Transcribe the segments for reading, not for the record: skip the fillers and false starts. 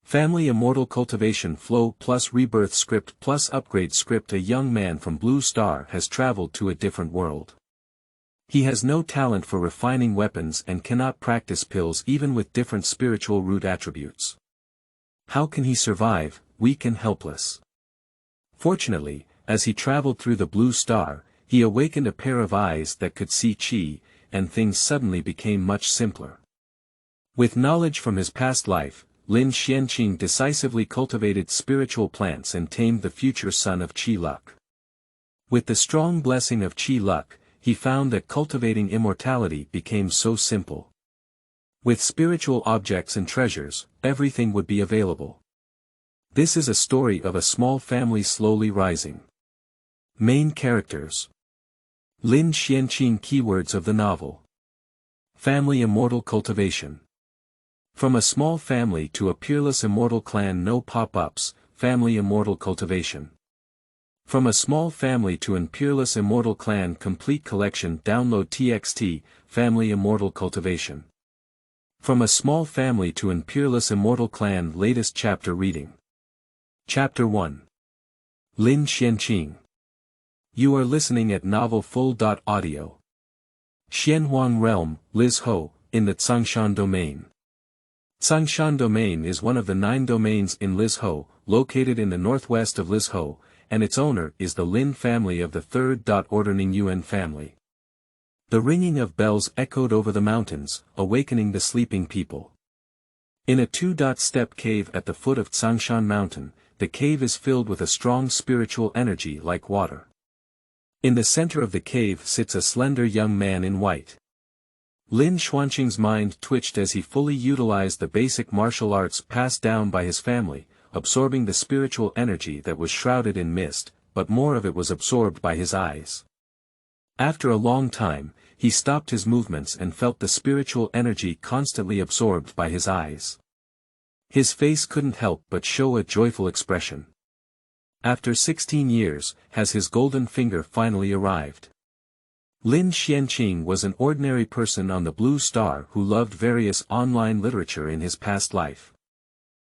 Family Immortal Cultivation Flow plus Rebirth Script plus Upgrade Script. A young man from Blue Star has traveled to a different world. He has no talent for refining weapons and cannot practice pills even with different spiritual root attributes. How can he survive, weak and helpless? Fortunately, as he traveled through the Blue Star, he awakened a pair of eyes that could see chi, and things suddenly became much simpler. With knowledge from his past life, Lin Xuanqing decisively cultivated spiritual plants and tamed the future son of Qi luck. With the strong blessing of Qi luck, he found that cultivating immortality became so simple. With spiritual objects and treasures, everything would be available. This is a story of a small family slowly rising. Main characters. Lin Xuanqing. Keywords of the novel. Family Immortal Cultivation. From a small family to a peerless immortal clan. No pop-ups. Family Immortal Cultivation. From a small family to an Peerless Immortal clan. Complete collection. Download TXT. Family Immortal Cultivation. From a small family to an Peerless Immortal clan. Latest chapter reading. Chapter 1. Lin Xuanqing. You are listening at novelfull.audio. Xianhuang Realm, Liz Ho, in the Tsangshan Domain. Tsangshan Domain is one of the 9 domains in Liz Ho, located in the northwest of Liz Ho, and its owner is the Lin family of the 3rd Order Ning Yuan family. The ringing of bells echoed over the mountains, awakening the sleeping people. In a 2-step cave at the foot of Tsangshan Mountain, the cave is filled with a strong spiritual energy like water. In the center of the cave sits a slender young man in white. Lin Xuanqing's mind twitched as he fully utilized the basic martial arts passed down by his family, absorbing the spiritual energy that was shrouded in mist, but more of it was absorbed by his eyes. After a long time, he stopped his movements and felt the spiritual energy constantly absorbed by his eyes. His face couldn't help but show a joyful expression. After 16 years, has his golden finger finally arrived. Lin Xuanqing was an ordinary person on the Blue Star who loved various online literature in his past life.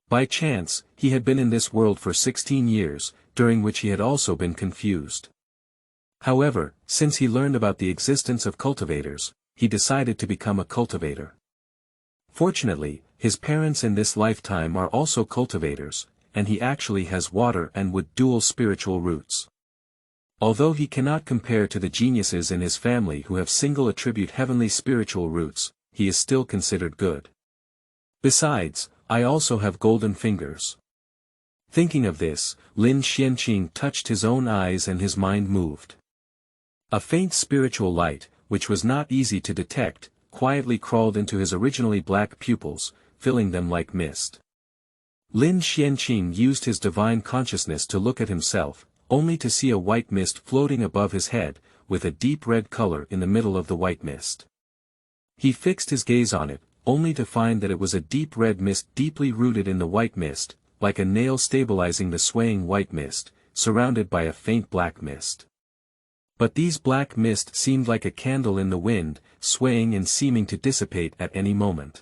By chance, he had been in this world for 16 years, during which he had also been confused. However, since he learned about the existence of cultivators, he decided to become a cultivator. Fortunately, his parents in this lifetime are also cultivators, and he actually has water and wood dual spiritual roots. Although he cannot compare to the geniuses in his family who have single attribute heavenly spiritual roots, he is still considered good. Besides, I also have golden fingers. Thinking of this, Lin Xuanqing touched his own eyes and his mind moved. A faint spiritual light, which was not easy to detect, quietly crawled into his originally black pupils, filling them like mist. Lin Xuanqing used his divine consciousness to look at himself, only to see a white mist floating above his head, with a deep red color in the middle of the white mist. He fixed his gaze on it, only to find that it was a deep red mist deeply rooted in the white mist, like a nail stabilizing the swaying white mist, surrounded by a faint black mist. But these black mist seemed like a candle in the wind, swaying and seeming to dissipate at any moment.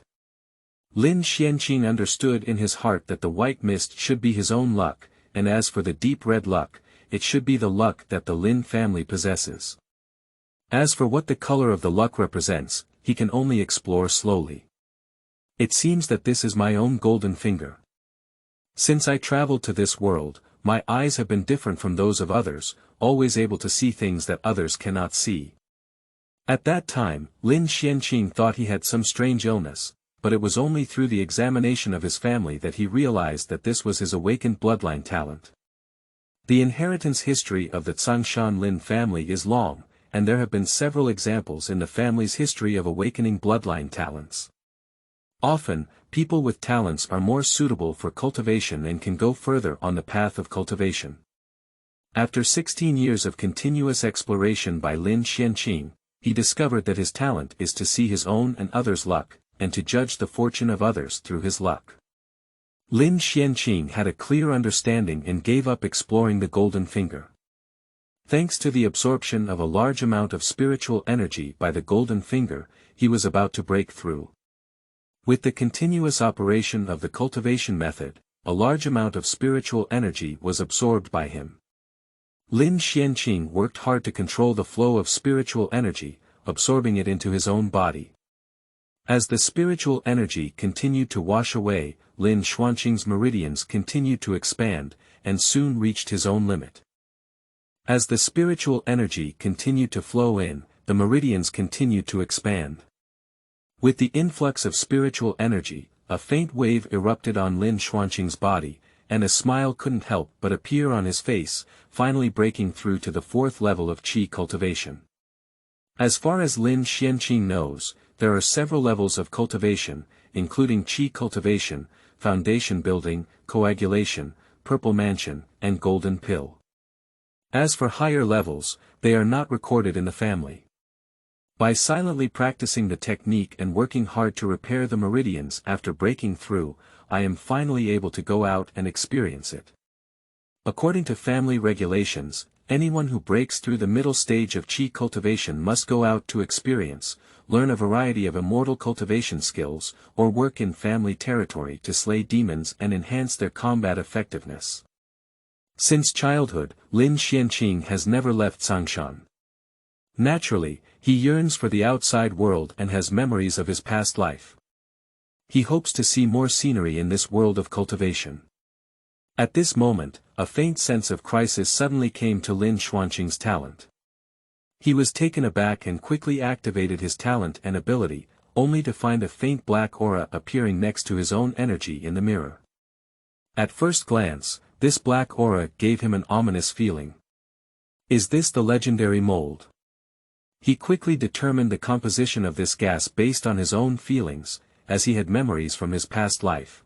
Lin Xuanqing understood in his heart that the white mist should be his own luck, and as for the deep red luck, it should be the luck that the Lin family possesses. As for what the color of the luck represents, he can only explore slowly. It seems that this is my own golden finger. Since I traveled to this world, my eyes have been different from those of others, always able to see things that others cannot see. At that time, Lin Xuanqing thought he had some strange illness, but it was only through the examination of his family that he realized that this was his awakened bloodline talent. The inheritance history of the Tsangshan Lin family is long, and there have been several examples in the family's history of awakening bloodline talents. Often, people with talents are more suitable for cultivation and can go further on the path of cultivation. After 16 years of continuous exploration by Lin Xuanqing, he discovered that his talent is to see his own and others' luck, and to judge the fortune of others through his luck. Lin Xuanqing had a clear understanding and gave up exploring the golden finger. Thanks to the absorption of a large amount of spiritual energy by the golden finger, he was about to break through. With the continuous operation of the cultivation method, a large amount of spiritual energy was absorbed by him. Lin Xuanqing worked hard to control the flow of spiritual energy, absorbing it into his own body. As the spiritual energy continued to wash away, Lin Xuanqing's meridians continued to expand, and soon reached his own limit. As the spiritual energy continued to flow in, the meridians continued to expand. With the influx of spiritual energy, a faint wave erupted on Lin Xuanqing's body, and a smile couldn't help but appear on his face, finally breaking through to the fourth level of qi cultivation. As far as Lin Xuanqing knows, there are several levels of cultivation, including qi cultivation, foundation building, coagulation, purple mansion, and golden pill. As for higher levels, they are not recorded in the family. By silently practicing the technique and working hard to repair the meridians after breaking through, I am finally able to go out and experience it. According to family regulations, anyone who breaks through the middle stage of qi cultivation must go out to experience, learn a variety of immortal cultivation skills, or work in family territory to slay demons and enhance their combat effectiveness. Since childhood, Lin Xuanqing has never left Sangshan. Naturally, he yearns for the outside world and has memories of his past life. He hopes to see more scenery in this world of cultivation. At this moment, a faint sense of crisis suddenly came to Lin Xuanqing's talent. He was taken aback and quickly activated his talent and ability, only to find a faint black aura appearing next to his own energy in the mirror. At first glance, this black aura gave him an ominous feeling. Is this the legendary mold? He quickly determined the composition of this gas based on his own feelings, as he had memories from his past life.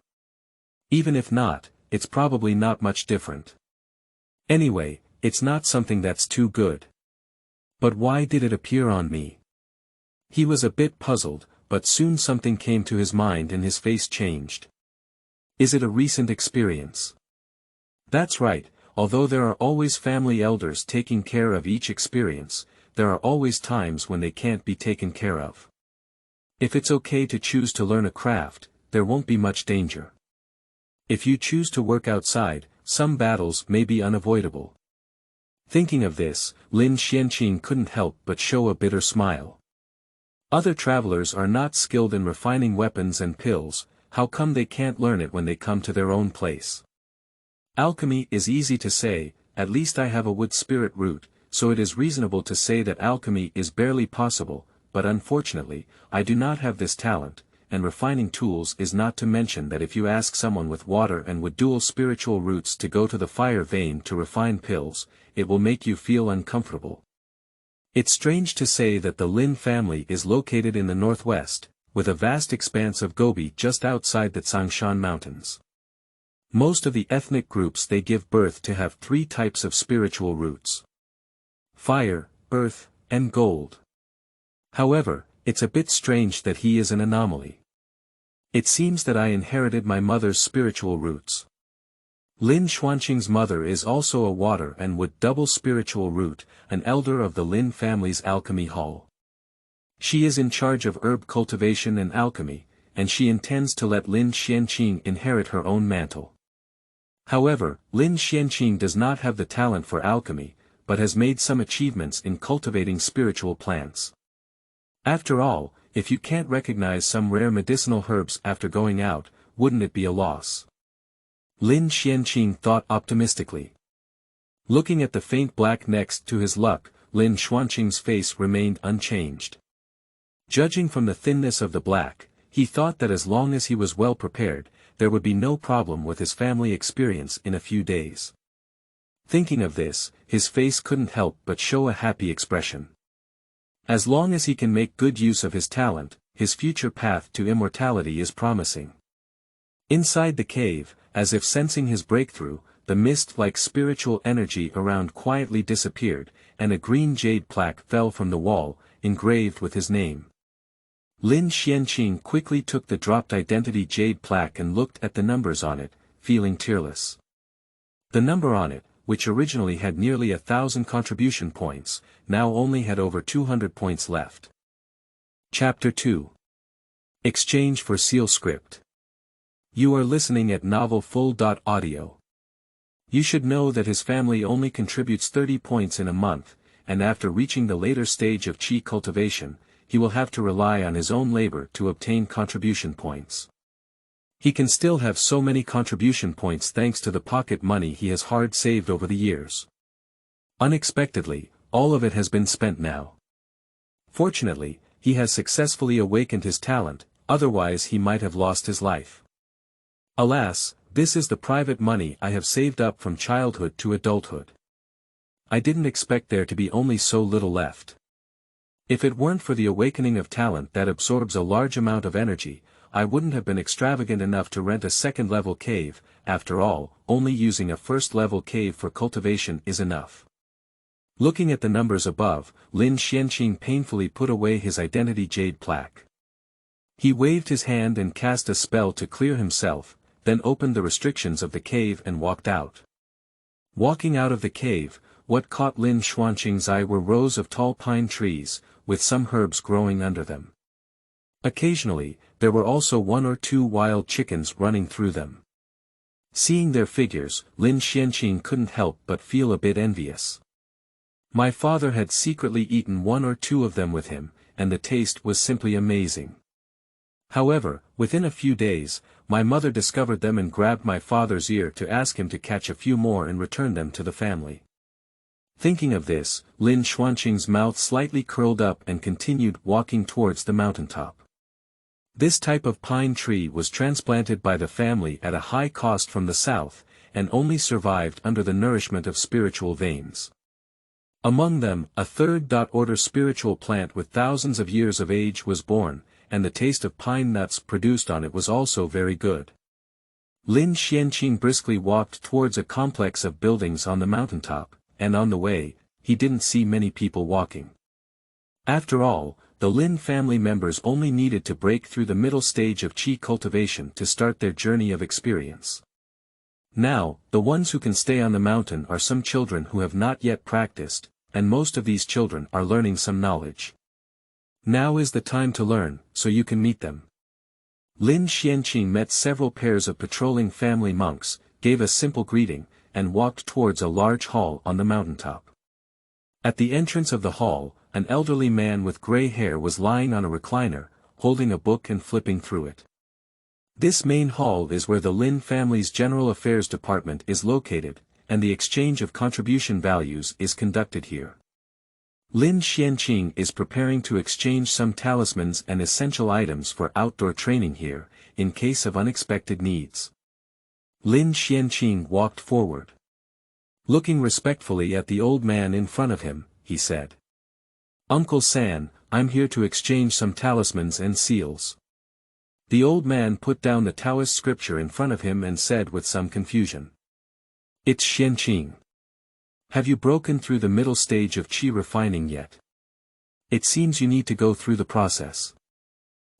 Even if not, it's probably not much different. Anyway, it's not something that's too good. But why did it appear on me? He was a bit puzzled, but soon something came to his mind and his face changed. Is it a recent experience? That's right, although there are always family elders taking care of each experience, there are always times when they can't be taken care of. If it's okay to choose to learn a craft, there won't be much danger. If you choose to work outside, some battles may be unavoidable. Thinking of this, Lin Xuanqing couldn't help but show a bitter smile. Other travelers are not skilled in refining weapons and pills, how come they can't learn it when they come to their own place? Alchemy is easy to say, at least I have a wood spirit root, so it is reasonable to say that alchemy is barely possible, but unfortunately, I do not have this talent, and refining tools is not to mention that if you ask someone with water and wood dual spiritual roots to go to the fire vein to refine pills, it will make you feel uncomfortable. It's strange to say that the Lin family is located in the northwest, with a vast expanse of Gobi just outside the Changshan Mountains. Most of the ethnic groups they give birth to have three types of spiritual roots: fire, earth, and gold. However, it's a bit strange that he is an anomaly. It seems that I inherited my mother's spiritual roots. Lin Xuanqing's mother is also a water and wood double spiritual root, an elder of the Lin family's alchemy hall. She is in charge of herb cultivation and alchemy, and she intends to let Lin Xuanqing inherit her own mantle. However, Lin Xuanqing does not have the talent for alchemy, but has made some achievements in cultivating spiritual plants. After all, if you can't recognize some rare medicinal herbs after going out, wouldn't it be a loss? Lin Xuanqing thought optimistically. Looking at the faint black next to his luck, Lin Xuanqing's face remained unchanged. Judging from the thinness of the black, he thought that as long as he was well prepared, there would be no problem with his family experience in a few days. Thinking of this, his face couldn't help but show a happy expression. As long as he can make good use of his talent, his future path to immortality is promising. Inside the cave, as if sensing his breakthrough, the mist-like spiritual energy around quietly disappeared, and a green jade plaque fell from the wall, engraved with his name. Lin Xuanqing quickly took the dropped identity jade plaque and looked at the numbers on it, feeling tearless. The number on it, which originally had nearly 1,000 contribution points, now only had over 200 points left. Chapter 2. Exchange for seal script. You are listening at novelfull.audio. You should know that his family only contributes 30 points in a month, and after reaching the later stage of chi cultivation, he will have to rely on his own labor to obtain contribution points. He can still have so many contribution points thanks to the pocket money he has hard saved over the years. Unexpectedly, all of it has been spent now. Fortunately, he has successfully awakened his talent, otherwise he might have lost his life. Alas, this is the private money I have saved up from childhood to adulthood. I didn't expect there to be only so little left. If it weren't for the awakening of talent that absorbs a large amount of energy, I wouldn't have been extravagant enough to rent a second-level cave. After all, only using a first-level cave for cultivation is enough. Looking at the numbers above, Lin Xuanqing painfully put away his identity jade plaque. He waved his hand and cast a spell to clear himself, then opened the restrictions of the cave and walked out. Walking out of the cave, what caught Lin Xuanqing's eye were rows of tall pine trees, with some herbs growing under them. Occasionally, there were also 1 or 2 wild chickens running through them. Seeing their figures, Lin Xuanqing couldn't help but feel a bit envious. My father had secretly eaten 1 or 2 of them with him, and the taste was simply amazing. However, within a few days, my mother discovered them and grabbed my father's ear to ask him to catch a few more and return them to the family. Thinking of this, Lin Xuanqing's mouth slightly curled up and continued walking towards the mountaintop. This type of pine tree was transplanted by the family at a high cost from the south, and only survived under the nourishment of spiritual veins. Among them, a third-order spiritual plant with thousands of years of age was born, and the taste of pine nuts produced on it was also very good. Lin Xuanqing briskly walked towards a complex of buildings on the mountaintop, and on the way, he didn't see many people walking. After all, the Lin family members only needed to break through the middle stage of chi cultivation to start their journey of experience. Now, the ones who can stay on the mountain are some children who have not yet practiced, and most of these children are learning some knowledge. Now is the time to learn, so you can meet them. Lin Xuanqing met several pairs of patrolling family monks, gave a simple greeting, and walked towards a large hall on the mountaintop. At the entrance of the hall, an elderly man with gray hair was lying on a recliner, holding a book and flipping through it. This main hall is where the Lin family's General Affairs Department is located, and the exchange of contribution values is conducted here. Lin Xuanqing is preparing to exchange some talismans and essential items for outdoor training here, in case of unexpected needs. Lin Xuanqing walked forward. Looking respectfully at the old man in front of him, he said, "Uncle San, I'm here to exchange some talismans and seals." The old man put down the Taoist scripture in front of him and said with some confusion, "It's Xuanqing. Have you broken through the middle stage of chi refining yet? It seems you need to go through the process.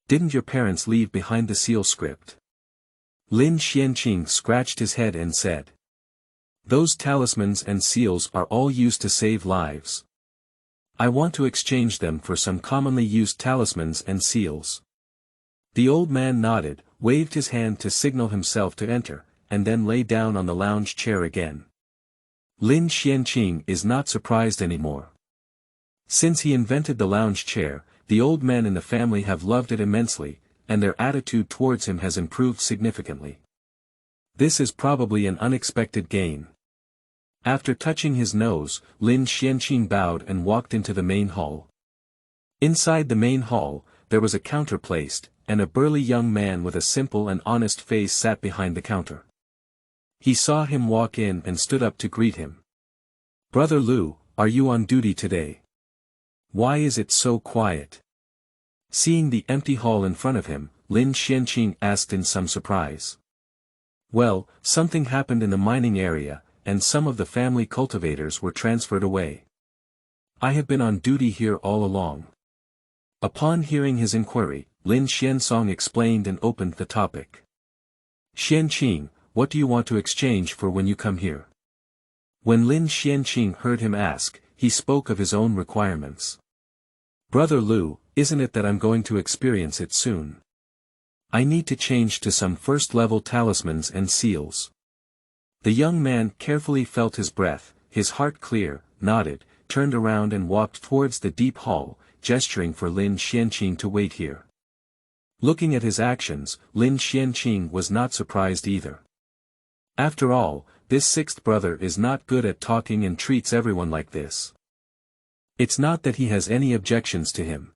Didn't your parents leave behind the seal script?" Lin Xuanqing scratched his head and said, "Those talismans and seals are all used to save lives. I want to exchange them for some commonly used talismans and seals." The old man nodded, waved his hand to signal himself to enter, and then lay down on the lounge chair again. Lin Xuanqing is not surprised anymore. Since he invented the lounge chair, the old men in the family have loved it immensely, and their attitude towards him has improved significantly. This is probably an unexpected gain. After touching his nose, Lin Xuanqing bowed and walked into the main hall. Inside the main hall, there was a counter placed, and a burly young man with a simple and honest face sat behind the counter. He saw him walk in and stood up to greet him. "Brother Lu, are you on duty today? Why is it so quiet?" Seeing the empty hall in front of him, Lin Xuanqing asked in some surprise. "Well, something happened in the mining area, and some of the family cultivators were transferred away. I have been on duty here all along." Upon hearing his inquiry, Lin Xuanqing explained and opened the topic. "Xuanqing, what do you want to exchange for when you come here?" When Lin Xuanqing heard him ask, he spoke of his own requirements. "Brother Lu, isn't it that I'm going to experience it soon? I need to change to some first-level talismans and seals. The young man carefully felt his breath, his heart clear, nodded, turned around and walked towards the deep hall, gesturing for Lin Xuanqing to wait here. Looking at his actions, Lin Xuanqing was not surprised either. After all, this sixth brother is not good at talking and treats everyone like this. It's not that he has any objections to him.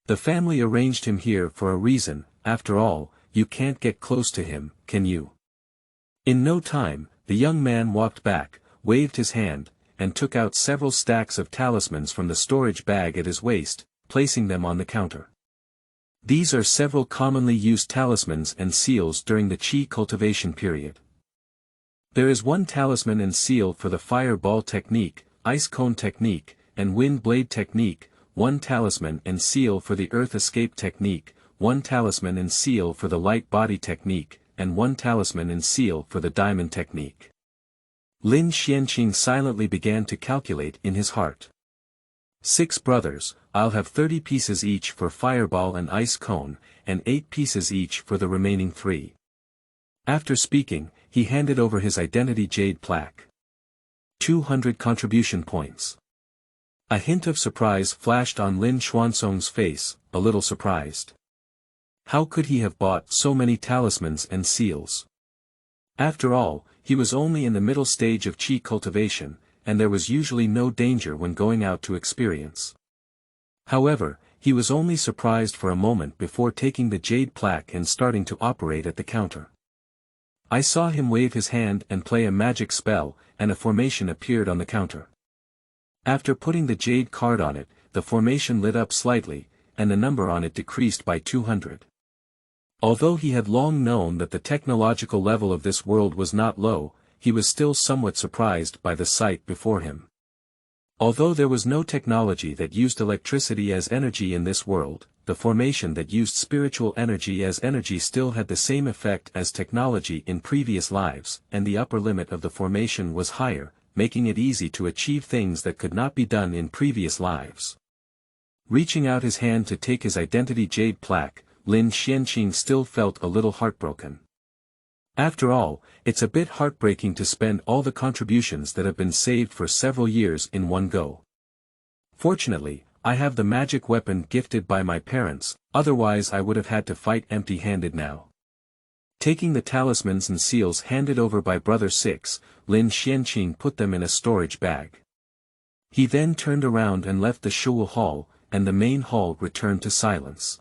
The family arranged him here for a reason. After all, you can't get close to him, can you? In no time, the young man walked back, waved his hand, and took out several stacks of talismans from the storage bag at his waist, placing them on the counter. These are several commonly used talismans and seals during the Qi cultivation period. There is one talisman and seal for the fireball technique, ice cone technique, and wind blade technique, one talisman and seal for the earth escape technique, one talisman and seal for the light body technique, and one talisman and seal for the diamond technique. Lin Xuanqing silently began to calculate in his heart. 6 brothers, I'll have 30 pieces each for fireball and ice cone, and 8 pieces each for the remaining 3. After speaking, he handed over his identity jade plaque. 200 contribution points. A hint of surprise flashed on Lin Xuanqing's face, a little surprised. How could he have bought so many talismans and seals? After all, he was only in the middle stage of Qi cultivation, and there was usually no danger when going out to experience. However, he was only surprised for a moment before taking the jade plaque and starting to operate at the counter. I saw him wave his hand and play a magic spell, and a formation appeared on the counter. After putting the jade card on it, the formation lit up slightly, and the number on it decreased by 200. Although he had long known that the technological level of this world was not low, he was still somewhat surprised by the sight before him. Although there was no technology that used electricity as energy in this world, the formation that used spiritual energy as energy still had the same effect as technology in previous lives, and the upper limit of the formation was higher, making it easy to achieve things that could not be done in previous lives. Reaching out his hand to take his identity jade plaque, Lin Xuanqing still felt a little heartbroken. After all, it's a bit heartbreaking to spend all the contributions that have been saved for several years in one go. Fortunately, I have the magic weapon gifted by my parents, otherwise I would have had to fight empty-handed now. Taking the talismans and seals handed over by Brother 6, Lin Xuanqing put them in a storage bag. He then turned around and left the Shuwu Hall, and the main hall returned to silence.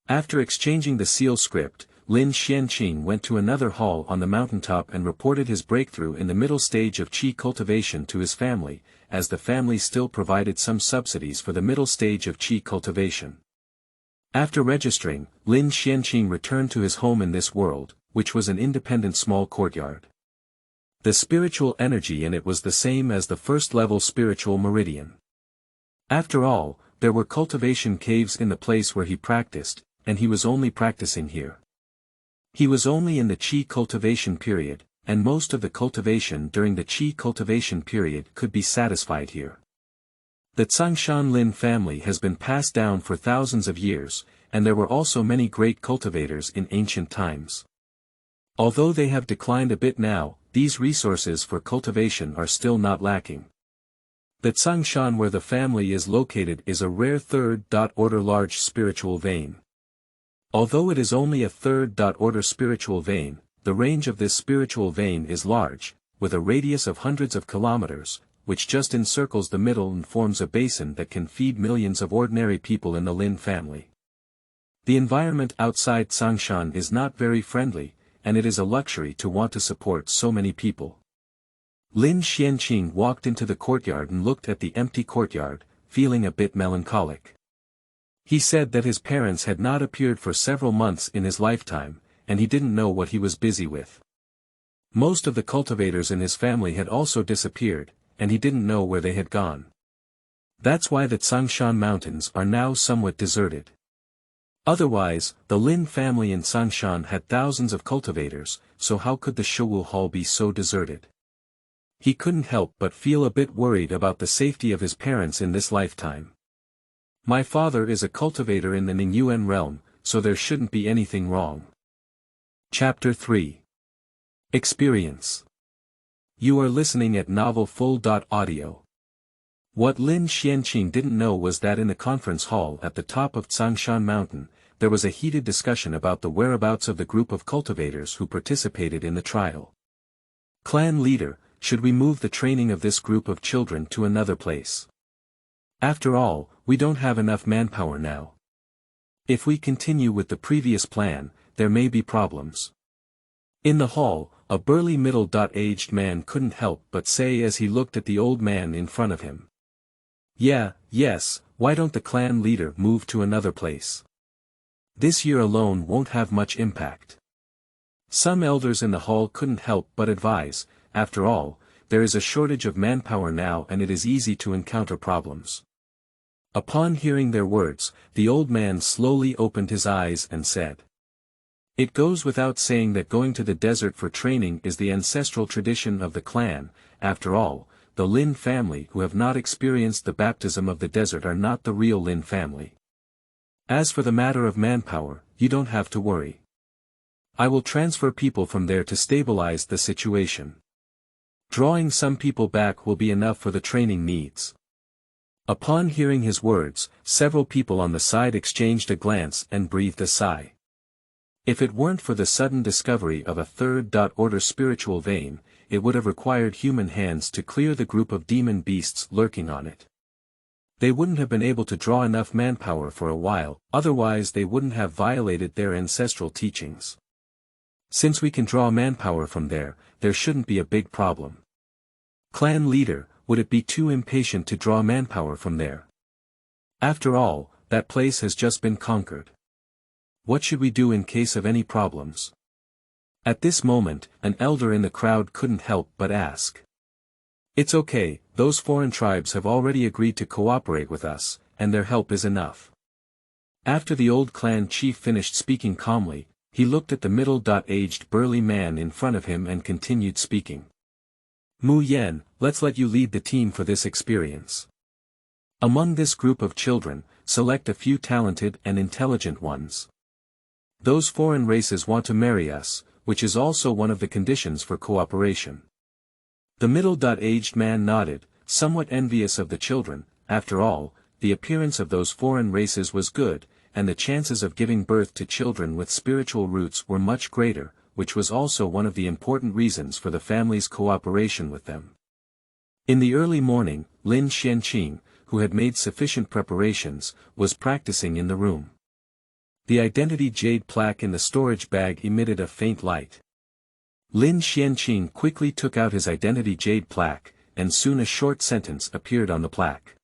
After exchanging the seal script, Lin Xuanqing went to another hall on the mountaintop and reported his breakthrough in the middle stage of Qi cultivation to his family, as the family still provided some subsidies for the middle stage of Qi cultivation. After registering, Lin Xuanqing returned to his home in this world, which was an independent small courtyard. The spiritual energy in it was the same as the first-level spiritual meridian. After all, there were cultivation caves in the place where he practiced, and he was only practicing here. He was only in the Qi cultivation period, and most of the cultivation during the Qi cultivation period could be satisfied here. The Zhongshan Lin family has been passed down for thousands of years, and there were also many great cultivators in ancient times. Although they have declined a bit now, these resources for cultivation are still not lacking. The Zhongshan where the family is located is a rare third-order large spiritual vein. Although it is only a third-order spiritual vein, the range of this spiritual vein is large, with a radius of hundreds of kilometers, which just encircles the middle and forms a basin that can feed millions of ordinary people in the Lin family. The environment outside Zhongshan is not very friendly, and it is a luxury to want to support so many people. Lin Xuanqing walked into the courtyard and looked at the empty courtyard, feeling a bit melancholic. He said that his parents had not appeared for several months in his lifetime, and he didn't know what he was busy with. Most of the cultivators in his family had also disappeared, and he didn't know where they had gone. That's why the Zhongshan Mountains are now somewhat deserted. Otherwise, the Lin family in Zhongshan had thousands of cultivators, so how could the Shuwu Hall be so deserted? He couldn't help but feel a bit worried about the safety of his parents in this lifetime. My father is a cultivator in the Ningyuan realm, so there shouldn't be anything wrong. Chapter 3. Experience. You are listening at Novel Full.audio. What Lin Xuanqing didn't know was that in the conference hall at the top of Tsangshan Mountain, there was a heated discussion about the whereabouts of the group of cultivators who participated in the trial. Clan leader, should we move the training of this group of children to another place? After all, we don't have enough manpower now. If we continue with the previous plan, there may be problems. In the hall, a burly middle-aged man couldn't help but say as he looked at the old man in front of him. Yes, why don't the clan leader move to another place? This year alone won't have much impact. Some elders in the hall couldn't help but advise, after all, there is a shortage of manpower now and it is easy to encounter problems. Upon hearing their words, the old man slowly opened his eyes and said, "It goes without saying that going to the desert for training is the ancestral tradition of the clan. After all, the Lin family who have not experienced the baptism of the desert are not the real Lin family. As for the matter of manpower, you don't have to worry. I will transfer people from there to stabilize the situation. Drawing some people back will be enough for the training needs." Upon hearing his words, several people on the side exchanged a glance and breathed a sigh. If it weren't for the sudden discovery of a third-order spiritual vein, it would have required human hands to clear the group of demon beasts lurking on it. They wouldn't have been able to draw enough manpower for a while, otherwise they wouldn't have violated their ancestral teachings. Since we can draw manpower from there, there shouldn't be a big problem. Clan leader, would it be too impatient to draw manpower from there? After all, that place has just been conquered. What should we do in case of any problems? At this moment, an elder in the crowd couldn't help but ask. It's okay, those foreign tribes have already agreed to cooperate with us, and their help is enough. After the old clan chief finished speaking calmly, he looked at the middle-aged burly man in front of him and continued speaking. Mu Yan, let's let you lead the team for this experience. Among this group of children, select a few talented and intelligent ones. Those foreign races want to marry us, which is also one of the conditions for cooperation. The middle-aged man nodded, somewhat envious of the children. After all, the appearance of those foreign races was good, and the chances of giving birth to children with spiritual roots were much greater, which was also one of the important reasons for the family's cooperation with them. In the early morning, Lin Xuanqing, who had made sufficient preparations, was practicing in the room. The identity jade plaque in the storage bag emitted a faint light. Lin Xuanqing quickly took out his identity jade plaque, and soon a short sentence appeared on the plaque.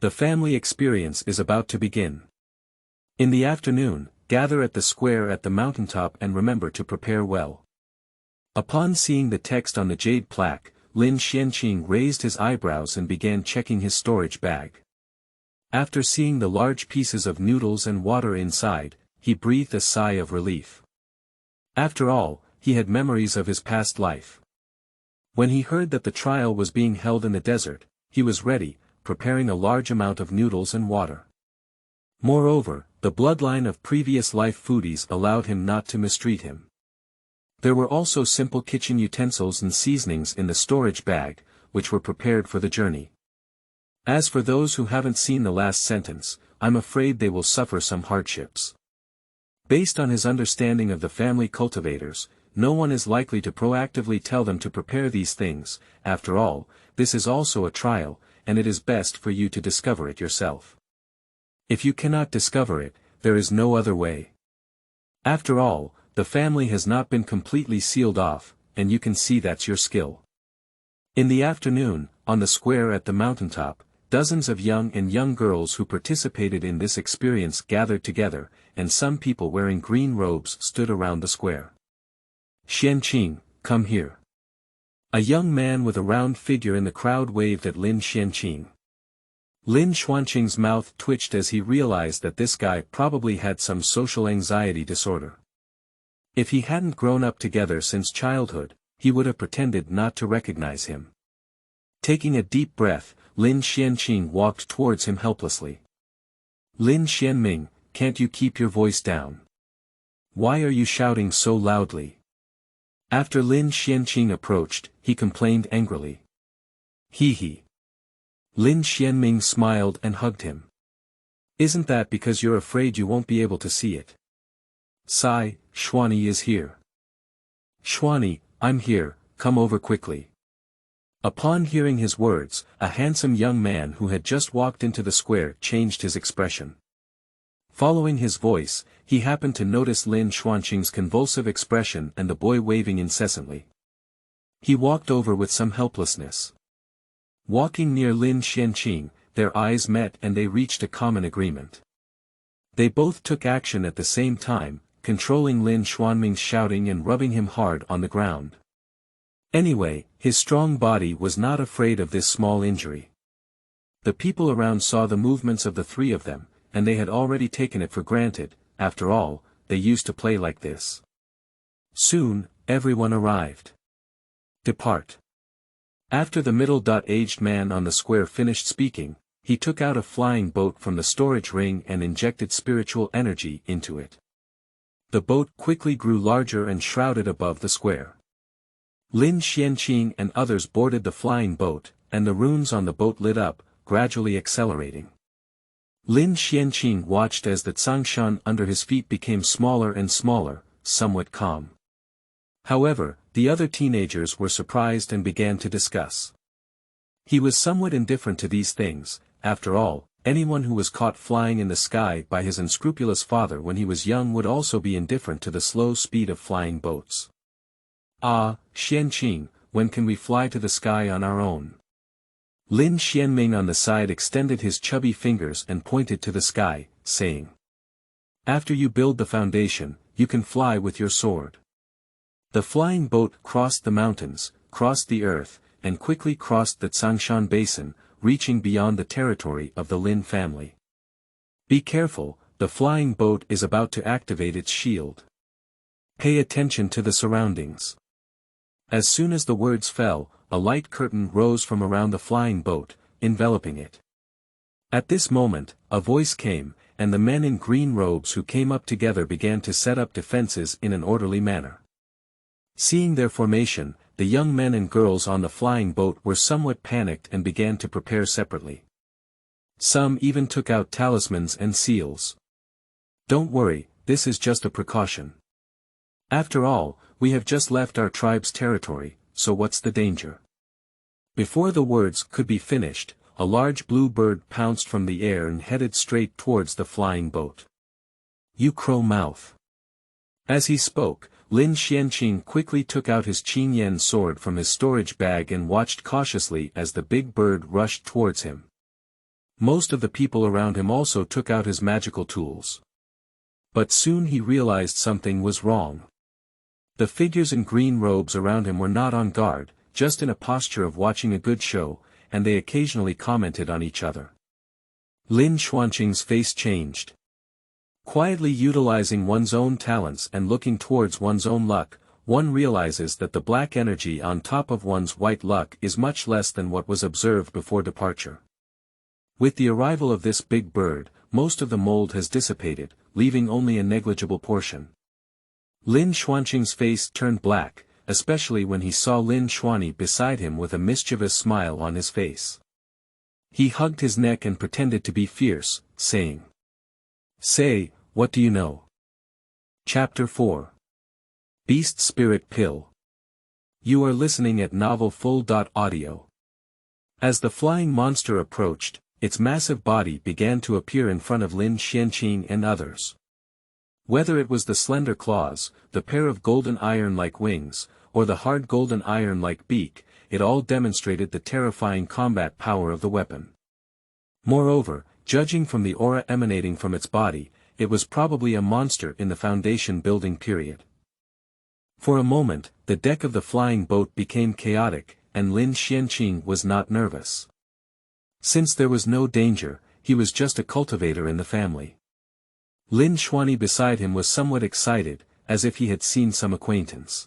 The family experience is about to begin. In the afternoon, gather at the square at the mountaintop and remember to prepare well. Upon seeing the text on the jade plaque, Lin Xuanqing raised his eyebrows and began checking his storage bag. After seeing the large pieces of noodles and water inside, he breathed a sigh of relief. After all, he had memories of his past life. When he heard that the trial was being held in the desert, he was ready, preparing a large amount of noodles and water. Moreover, the bloodline of previous life foodies allowed him not to mistreat him. There were also simple kitchen utensils and seasonings in the storage bag, which were prepared for the journey. As for those who haven't seen the last sentence, I'm afraid they will suffer some hardships. Based on his understanding of the family cultivators, no one is likely to proactively tell them to prepare these things. After all, this is also a trial, and it is best for you to discover it yourself. If you cannot discover it, there is no other way. After all, the family has not been completely sealed off, and you can see that's your skill. In the afternoon, on the square at the mountaintop, dozens of young girls who participated in this experience gathered together, and some people wearing green robes stood around the square. Xuanqing, come here. A young man with a round figure in the crowd waved at Lin Xuanqing. Lin Xuanqing's mouth twitched as he realized that this guy probably had some social anxiety disorder. If he hadn't grown up together since childhood, he would have pretended not to recognize him. Taking a deep breath, Lin Xuanqing walked towards him helplessly. Lin Xuanming, can't you keep your voice down? Why are you shouting so loudly? After Lin Xuanqing approached, he complained angrily. He. Lin Xuanqing smiled and hugged him. Isn't that because you're afraid you won't be able to see it? Sigh, Xuanqi is here. Xuanqi, I'm here, come over quickly. Upon hearing his words, a handsome young man who had just walked into the square changed his expression. Following his voice, he happened to notice Lin Xuanqing's convulsive expression and the boy waving incessantly. He walked over with some helplessness. Walking near Lin Xuanqing, their eyes met and they reached a common agreement. They both took action at the same time, controlling Lin Xuanqing's shouting and rubbing him hard on the ground. Anyway, his strong body was not afraid of this small injury. The people around saw the movements of the three of them, and they had already taken it for granted. After all, they used to play like this. Soon, everyone arrived. Depart. After the middle-aged man on the square finished speaking, he took out a flying boat from the storage ring and injected spiritual energy into it. The boat quickly grew larger and shrouded above the square. Lin Xuanqing and others boarded the flying boat, and the runes on the boat lit up, gradually accelerating. Lin Xuanqing watched as the Tsangshan under his feet became smaller and smaller, somewhat calm. However, the other teenagers were surprised and began to discuss. He was somewhat indifferent to these things. After all, anyone who was caught flying in the sky by his unscrupulous father when he was young would also be indifferent to the slow speed of flying boats. Ah, Xuanqing, when can we fly to the sky on our own? Lin Xuanqing on the side extended his chubby fingers and pointed to the sky, saying. After you build the foundation, you can fly with your sword. The flying boat crossed the mountains, crossed the earth, and quickly crossed the Tsangshan Basin, reaching beyond the territory of the Lin family. Be careful, the flying boat is about to activate its shield. Pay attention to the surroundings. As soon as the words fell, a light curtain rose from around the flying boat, enveloping it. At this moment, a voice came, and the men in green robes who came up together began to set up defenses in an orderly manner. Seeing their formation, the young men and girls on the flying boat were somewhat panicked and began to prepare separately. Some even took out talismans and seals. Don't worry, this is just a precaution. After all, we have just left our tribe's territory, so what's the danger? Before the words could be finished, a large blue bird pounced from the air and headed straight towards the flying boat. You crow mouth. As he spoke, Lin Xuanqing quickly took out his Qingyan sword from his storage bag and watched cautiously as the big bird rushed towards him. Most of the people around him also took out his magical tools. But soon he realized something was wrong. The figures in green robes around him were not on guard, just in a posture of watching a good show, and they occasionally commented on each other. Lin Xuanqing's face changed. Quietly utilizing one's own talents and looking towards one's own luck, one realizes that the black energy on top of one's white luck is much less than what was observed before departure. With the arrival of this big bird, most of the mold has dissipated, leaving only a negligible portion. Lin Xuanqing's face turned black, especially when he saw Lin Xuanqing beside him with a mischievous smile on his face. He hugged his neck and pretended to be fierce, saying, Say, what do you know? Chapter 4. Beast Spirit Pill. You are listening at novelfull.audio. As the flying monster approached, its massive body began to appear in front of Lin Xuanqing and others. Whether it was the slender claws, the pair of golden iron-like wings, or the hard golden iron-like beak, it all demonstrated the terrifying combat power of the weapon. Moreover, judging from the aura emanating from its body, it was probably a monster in the foundation building period. For a moment, the deck of the flying boat became chaotic, and Lin Xuanqing was not nervous. Since there was no danger, he was just a cultivator in the family. Lin Xuanqing beside him was somewhat excited, as if he had seen some acquaintance.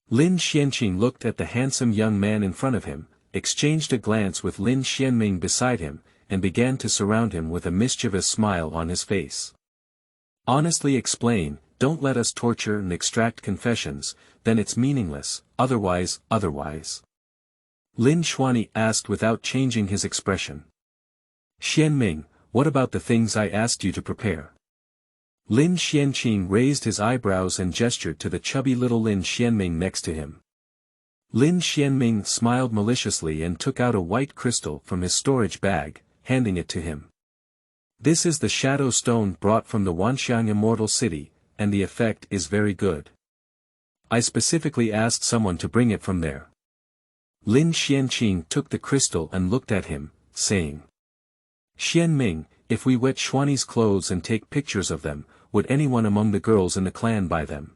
Lin Xuanqing looked at the handsome young man in front of him, exchanged a glance with Lin Xuanqing beside him, and began to surround him with a mischievous smile on his face. Honestly explain, don't let us torture and extract confessions, then it's meaningless, otherwise. Lin Xuanqing asked without changing his expression. Xianming, what about the things I asked you to prepare? Lin Xuanqing raised his eyebrows and gestured to the chubby little Lin Xianming next to him. Lin Xianming smiled maliciously and took out a white crystal from his storage bag, handing it to him. This is the shadow stone brought from the Wanxiang Immortal City, and the effect is very good. I specifically asked someone to bring it from there. Lin Xuanqing took the crystal and looked at him, saying. Xianming, if we wet Xuanyi's clothes and take pictures of them, would anyone among the girls in the clan buy them?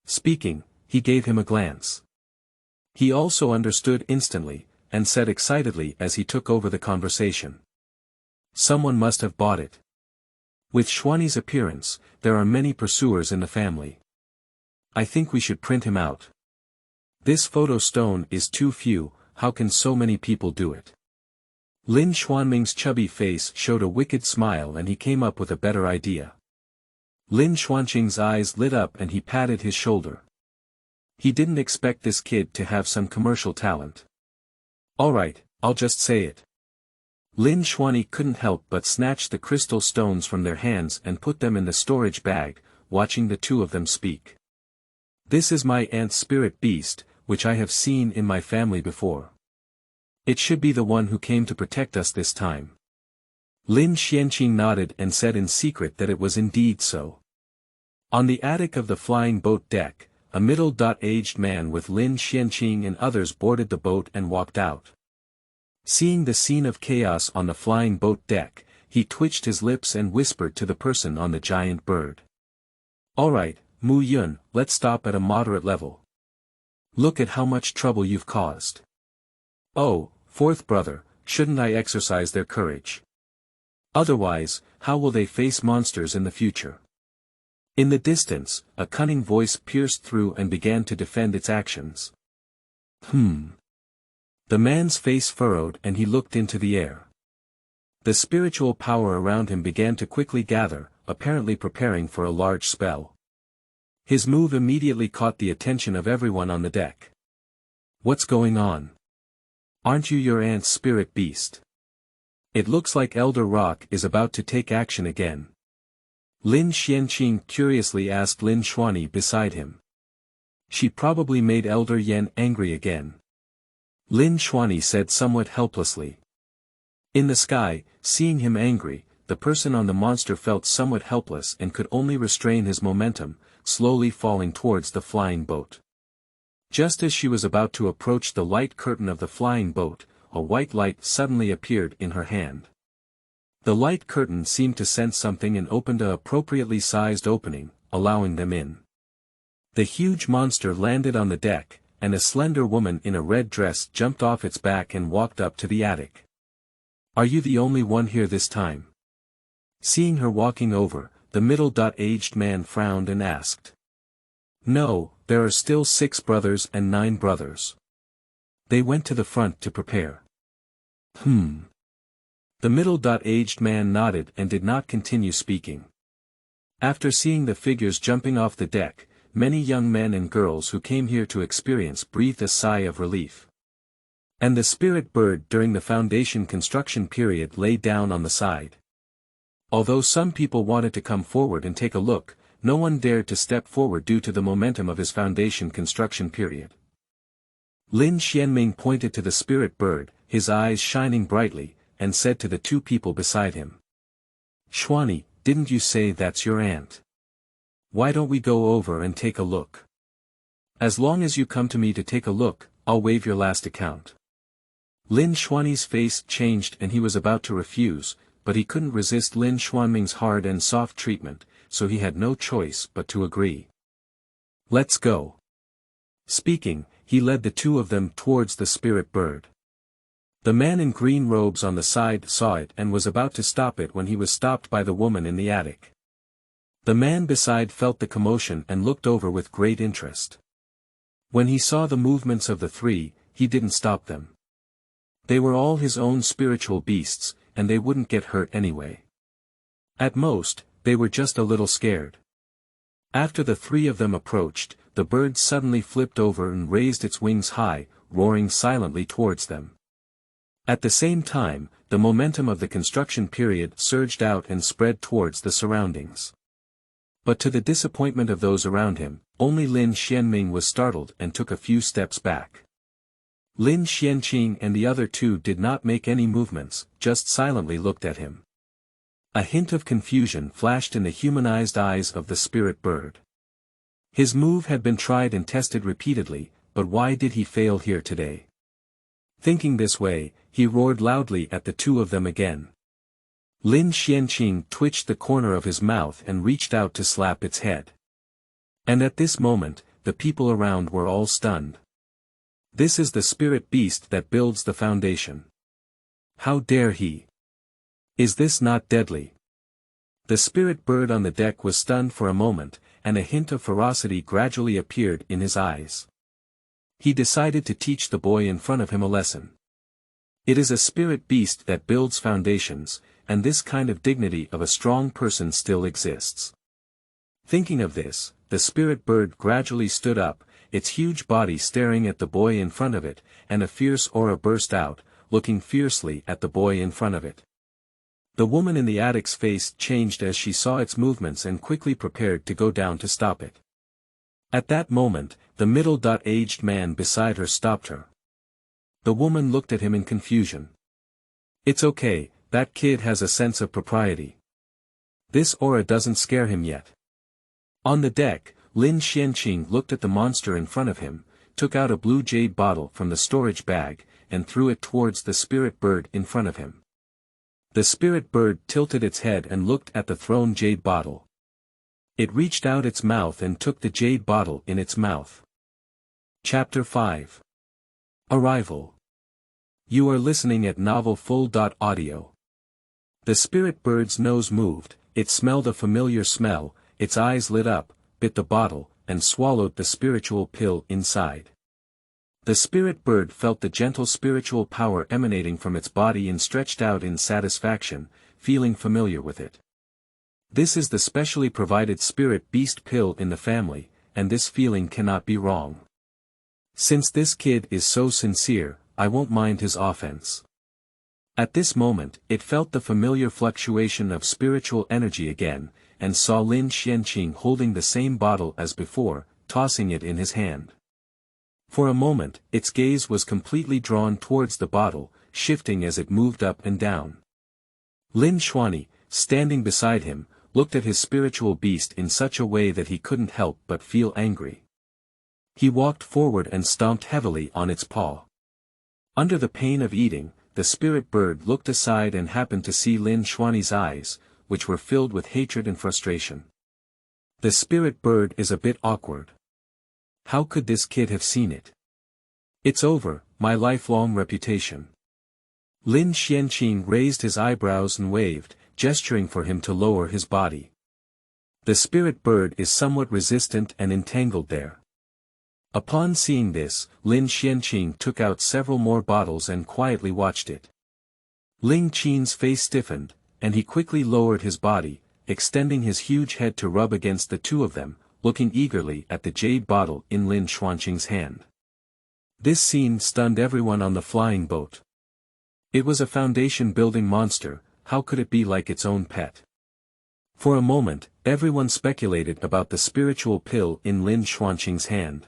Speaking, he gave him a glance. He also understood instantly, and said excitedly as he took over the conversation. Someone must have bought it. With Xuanyi's appearance, there are many pursuers in the family. I think we should print him out. This photo stone is too few, how can so many people do it? Lin Xuanming's chubby face showed a wicked smile and he came up with a better idea. Lin Xuanqing's eyes lit up and he patted his shoulder. He didn't expect this kid to have some commercial talent. Alright, I'll just say it. Lin Xuanqing couldn't help but snatch the crystal stones from their hands and put them in the storage bag, watching the two of them speak. This is my aunt's spirit beast, which I have seen in my family before. It should be the one who came to protect us this time. Lin Xuanqing nodded and said in secret that it was indeed so. On the attic of the flying boat deck, a middle-aged man with Lin Xuanqing and others boarded the boat and walked out. Seeing the scene of chaos on the flying boat deck, he twitched his lips and whispered to the person on the giant bird. Alright, Mu Yun, let's stop at a moderate level. Look at how much trouble you've caused. Oh, fourth brother, shouldn't I exercise their courage? Otherwise, how will they face monsters in the future? In the distance, a cunning voice pierced through and began to defend its actions. The man's face furrowed and he looked into the air. The spiritual power around him began to quickly gather, apparently preparing for a large spell. His move immediately caught the attention of everyone on the deck. What's going on? Aren't you your aunt's spirit beast? It looks like Elder Rock is about to take action again. Lin Xuanqing curiously asked Lin Xuanqing beside him. She probably made Elder Yan angry again. Lin Xuanqing said somewhat helplessly. In the sky, seeing him angry, the person on the monster felt somewhat helpless and could only restrain his momentum, slowly falling towards the flying boat. Just as she was about to approach the light curtain of the flying boat, a white light suddenly appeared in her hand. The light curtain seemed to sense something and opened a appropriately sized opening, allowing them in. The huge monster landed on the deck, and a slender woman in a red dress jumped off its back and walked up to the attic. Are you the only one here this time? Seeing her walking over, the middle-aged man frowned and asked. No, there are still 6 brothers and 9 brothers. They went to the front to prepare. The middle-aged man nodded and did not continue speaking. After seeing the figures jumping off the deck, many young men and girls who came here to experience breathed a sigh of relief. And the spirit bird during the foundation construction period lay down on the side. Although some people wanted to come forward and take a look, no one dared to step forward due to the momentum of his foundation construction period. Lin Xianming pointed to the spirit bird, his eyes shining brightly, and said to the 2 people beside him. Xuanyi, didn't you say that's your aunt? Why don't we go over and take a look? As long as you come to me to take a look, I'll waive your last account. Lin Xuanyi's face changed and he was about to refuse, but he couldn't resist Lin Xuanming's hard and soft treatment, so he had no choice but to agree. Let's go. Speaking, he led the 2 of them towards the spirit bird. The man in green robes on the side saw it and was about to stop it when he was stopped by the woman in the attic. The man beside felt the commotion and looked over with great interest. When he saw the movements of the 3, he didn't stop them. They were all his own spiritual beasts, and they wouldn't get hurt anyway. At most, they were just a little scared. After the three of them approached, the bird suddenly flipped over and raised its wings high, roaring silently towards them. At the same time, the momentum of the construction period surged out and spread towards the surroundings. But to the disappointment of those around him, only Lin Xuanqing was startled and took a few steps back. Lin Xuanqing and the other two did not make any movements, just silently looked at him. A hint of confusion flashed in the humanized eyes of the spirit bird. His move had been tried and tested repeatedly, but why did he fail here today? Thinking this way, he roared loudly at the two of them again. Lin Xuanqing twitched the corner of his mouth and reached out to slap its head. And at this moment, the people around were all stunned. This is the spirit beast that builds the foundation. How dare he? Is this not deadly? The spirit bird on the deck was stunned for a moment, and a hint of ferocity gradually appeared in his eyes. He decided to teach the boy in front of him a lesson. It is a spirit beast that builds foundations, and this kind of dignity of a strong person still exists. Thinking of this, the spirit bird gradually stood up, its huge body staring at the boy in front of it, and a fierce aura burst out, looking fiercely at the boy in front of it. The woman in the attic's face changed as she saw its movements and quickly prepared to go down to stop it. At that moment, the middle-aged man beside her stopped her. The woman looked at him in confusion. It's okay, that kid has a sense of propriety. This aura doesn't scare him yet. On the deck, Lin Xuanqing looked at the monster in front of him, took out a blue jade bottle from the storage bag, and threw it towards the spirit bird in front of him. The spirit bird tilted its head and looked at the thrown jade bottle. It reached out its mouth and took the jade bottle in its mouth. Chapter 5. Arrival. You are listening at novelfull.audio. The spirit bird's nose moved, it smelled a familiar smell, its eyes lit up, bit the bottle, and swallowed the spiritual pill inside. The spirit bird felt the gentle spiritual power emanating from its body and stretched out in satisfaction, feeling familiar with it. This is the specially provided spirit beast pill in the family, and this feeling cannot be wrong. Since this kid is so sincere, I won't mind his offense. At this moment, it felt the familiar fluctuation of spiritual energy again, and saw Lin Xuanqing holding the same bottle as before, tossing it in his hand. For a moment, its gaze was completely drawn towards the bottle, shifting as it moved up and down. Lin Xuanqing, standing beside him, looked at his spiritual beast in such a way that he couldn't help but feel angry. He walked forward and stomped heavily on its paw. Under the pain of eating, the spirit bird looked aside and happened to see Lin Xuanqing's eyes, which were filled with hatred and frustration. The spirit bird is a bit awkward. How could this kid have seen it? It's over, my lifelong reputation. Lin Xuanqing raised his eyebrows and waved, gesturing for him to lower his body. The spirit bird is somewhat resistant and entangled there. Upon seeing this, Lin Xuanqing took out several more bottles and quietly watched it. Ling Qin's face stiffened, and he quickly lowered his body, extending his huge head to rub against the two of them, looking eagerly at the jade bottle in Lin Xuanqing's hand. This scene stunned everyone on the flying boat. It was a foundation-building monster, how could it be like its own pet? For a moment, everyone speculated about the spiritual pill in Lin Xuanqing's hand.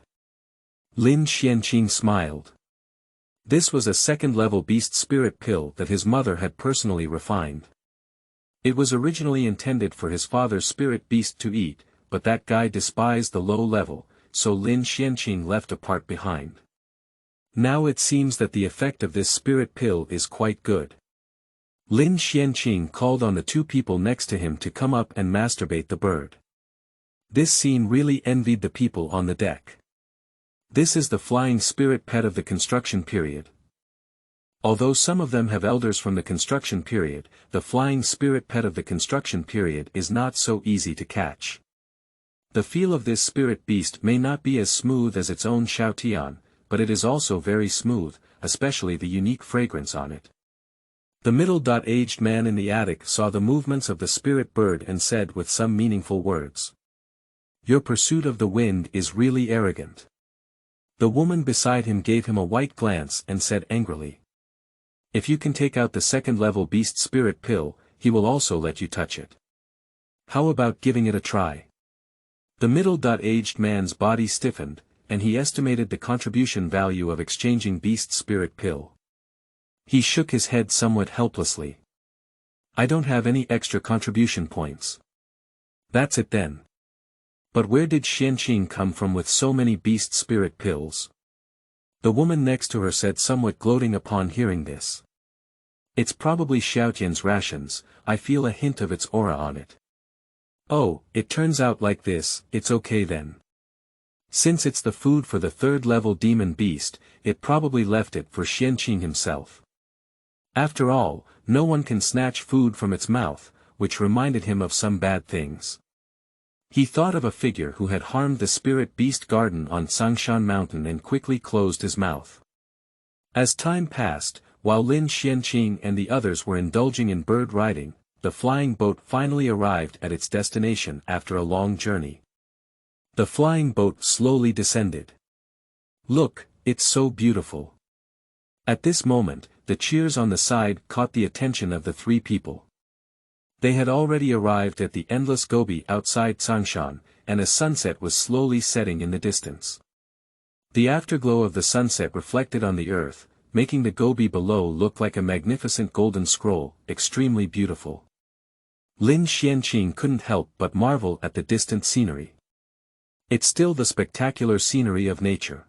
Lin Xuanqing smiled. This was a second-level beast spirit pill that his mother had personally refined. It was originally intended for his father's spirit beast to eat, but that guy despised the low level, so Lin Xuanqing left a part behind. Now it seems that the effect of this spirit pill is quite good. Lin Xuanqing called on the two people next to him to come up and masturbate the bird. This scene really envied the people on the deck. This is the flying spirit pet of the construction period. Although some of them have elders from the construction period, the flying spirit pet of the construction period is not so easy to catch. The feel of this spirit beast may not be as smooth as its own Xiaotian, but it is also very smooth, especially the unique fragrance on it. The middle-aged man in the attic saw the movements of the spirit bird and said with some meaningful words. Your pursuit of the wind is really arrogant. The woman beside him gave him a white glance and said angrily. If you can take out the second-level beast spirit pill, he will also let you touch it. How about giving it a try? The middle-aged man's body stiffened, and he estimated the contribution value of exchanging beast spirit pill. He shook his head somewhat helplessly. I don't have any extra contribution points. That's it then. But where did Xuanqing come from with so many beast spirit pills? The woman next to her said somewhat gloating upon hearing this. It's probably Xiaotian's rations, I feel a hint of its aura on it. Oh, it turns out like this, it's okay then. Since it's the food for the third-level demon beast, it probably left it for Xuanqing himself. After all, no one can snatch food from its mouth, which reminded him of some bad things. He thought of a figure who had harmed the spirit beast garden on Sangshan Mountain and quickly closed his mouth. As time passed, while Lin Xuanqing and the others were indulging in bird riding, the flying boat finally arrived at its destination after a long journey. The flying boat slowly descended. Look, it's so beautiful. At this moment, the cheers on the side caught the attention of the three people. They had already arrived at the endless Gobi outside Sangshan, and a sunset was slowly setting in the distance. The afterglow of the sunset reflected on the earth, making the Gobi below look like a magnificent golden scroll, extremely beautiful. Lin Xuanqing couldn't help but marvel at the distant scenery. It's still the spectacular scenery of nature.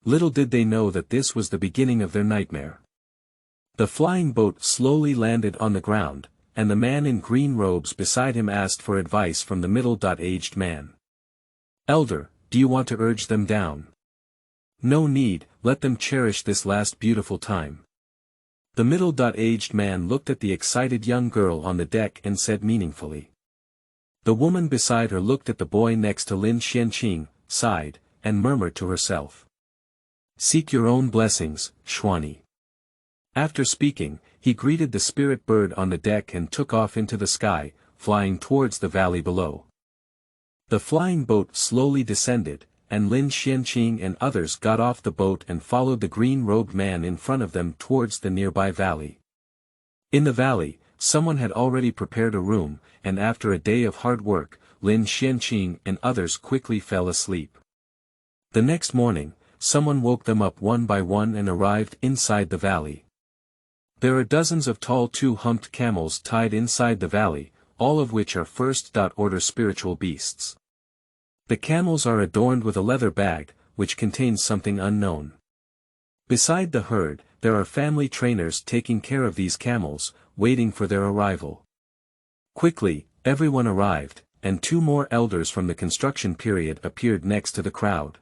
Little did they know that this was the beginning of their nightmare. The flying boat slowly landed on the ground, and the man in green robes beside him asked for advice from the middle-aged man. Elder, do you want to urge them down? No need, let them cherish this last beautiful time. The middle-aged man looked at the excited young girl on the deck and said meaningfully. The woman beside her looked at the boy next to Lin Xuanqing, sighed, and murmured to herself. Seek your own blessings, Xuani. After speaking, he greeted the spirit bird on the deck and took off into the sky, flying towards the valley below. The flying boat slowly descended, and Lin Xuanqing and others got off the boat and followed the green-robed man in front of them towards the nearby valley. In the valley, someone had already prepared a room, and after a day of hard work, Lin Xuanqing and others quickly fell asleep. The next morning, someone woke them up one by one and arrived inside the valley. There are dozens of tall two-humped camels tied inside the valley, all of which are first-order spiritual beasts. The camels are adorned with a leather bag, which contains something unknown. Beside the herd, there are family trainers taking care of these camels, waiting for their arrival. Quickly, everyone arrived, and two more elders from the construction period appeared next to the crowd.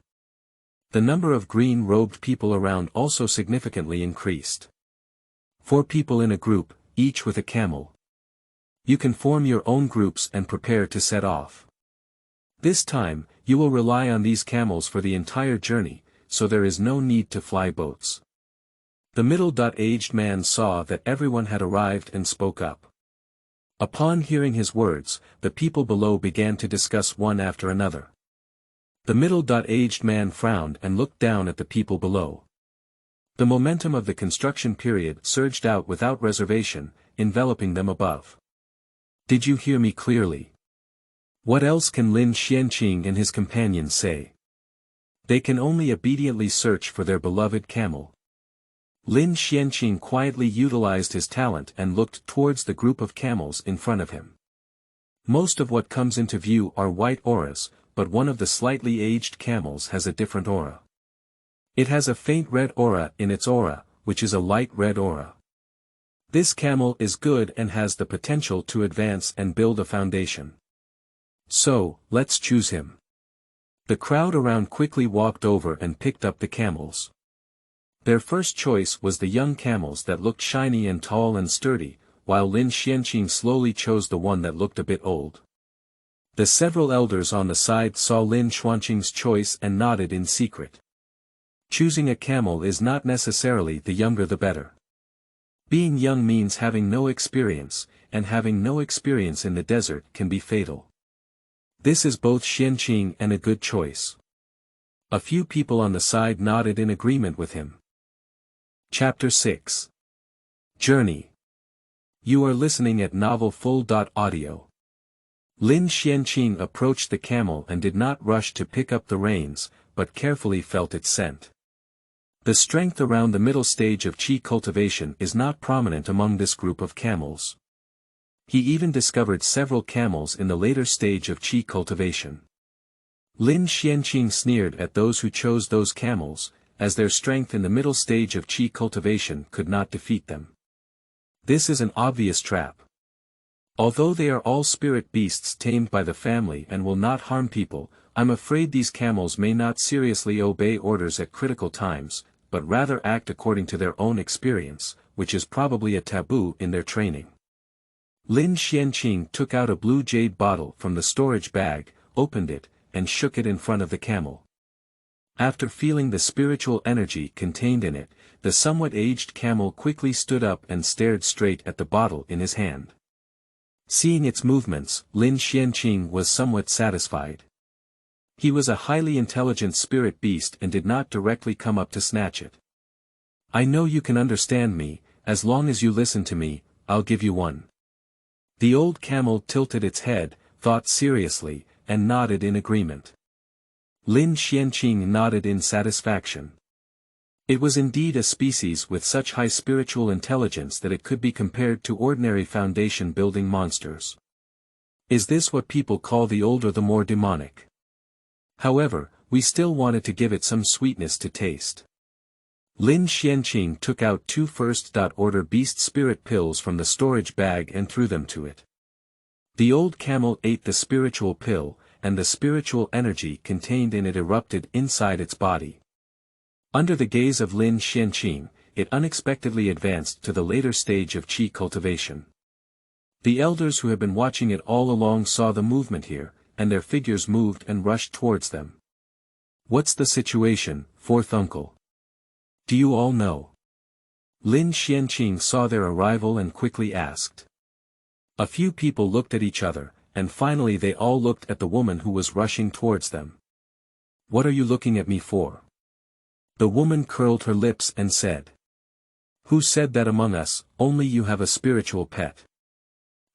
The number of green-robed people around also significantly increased. 4 people in a group, each with a camel. You can form your own groups and prepare to set off. This time, you will rely on these camels for the entire journey, so there is no need to fly boats. The middle-aged man saw that everyone had arrived and spoke up. Upon hearing his words, the people below began to discuss one after another. The middle-aged man frowned and looked down at the people below. The momentum of the construction period surged out without reservation, enveloping them above. Did you hear me clearly? What else can Lin Xuanqing and his companions say? They can only obediently search for their beloved camel. Lin Xuanqing quietly utilized his talent and looked towards the group of camels in front of him. Most of what comes into view are white auras, but one of the slightly aged camels has a different aura. It has a faint red aura in its aura, which is a light red aura. This camel is good and has the potential to advance and build a foundation. So, let's choose him. The crowd around quickly walked over and picked up the camels. Their first choice was the young camels that looked shiny and tall and sturdy, while Lin Xuanqing slowly chose the one that looked a bit old. The several elders on the side saw Lin Xuanqing's choice and nodded in secret. Choosing a camel is not necessarily the younger the better. Being young means having no experience, and having no experience in the desert can be fatal. This is both Xuanqing and a good choice. A few people on the side nodded in agreement with him. Chapter 6. Journey. You are listening at novelfull.audio. Lin Xuanqing approached the camel and did not rush to pick up the reins, but carefully felt its scent. The strength around the middle stage of qi cultivation is not prominent among this group of camels. He even discovered several camels in the later stage of qi cultivation. Lin Xuanqing sneered at those who chose those camels, as their strength in the middle stage of qi cultivation could not defeat them. This is an obvious trap. Although they are all spirit beasts tamed by the family and will not harm people, I'm afraid these camels may not seriously obey orders at critical times, but rather act according to their own experience, which is probably a taboo in their training. Lin Xuanqing took out a blue jade bottle from the storage bag, opened it, and shook it in front of the camel. After feeling the spiritual energy contained in it, the somewhat aged camel quickly stood up and stared straight at the bottle in his hand. Seeing its movements, Lin Xuanqing was somewhat satisfied. He was a highly intelligent spirit beast and did not directly come up to snatch it. I know you can understand me, as long as you listen to me, I'll give you one. The old camel tilted its head, thought seriously, and nodded in agreement. Lin Xuanqing nodded in satisfaction. It was indeed a species with such high spiritual intelligence that it could be compared to ordinary foundation-building monsters. Is this what people call the old or the more demonic? However, we still wanted to give it some sweetness to taste. Lin Xuanqing took out 2 first-order beast spirit pills from the storage bag and threw them to it. The old camel ate the spiritual pill, and the spiritual energy contained in it erupted inside its body. Under the gaze of Lin Xuanqing, it unexpectedly advanced to the later stage of qi cultivation. The elders who had been watching it all along saw the movement here, and their figures moved and rushed towards them. What's the situation, fourth uncle? Do you all know? Lin Xuanqing saw their arrival and quickly asked. A few people looked at each other, and finally they all looked at the woman who was rushing towards them. What are you looking at me for? The woman curled her lips and said. Who said that among us, only you have a spiritual pet?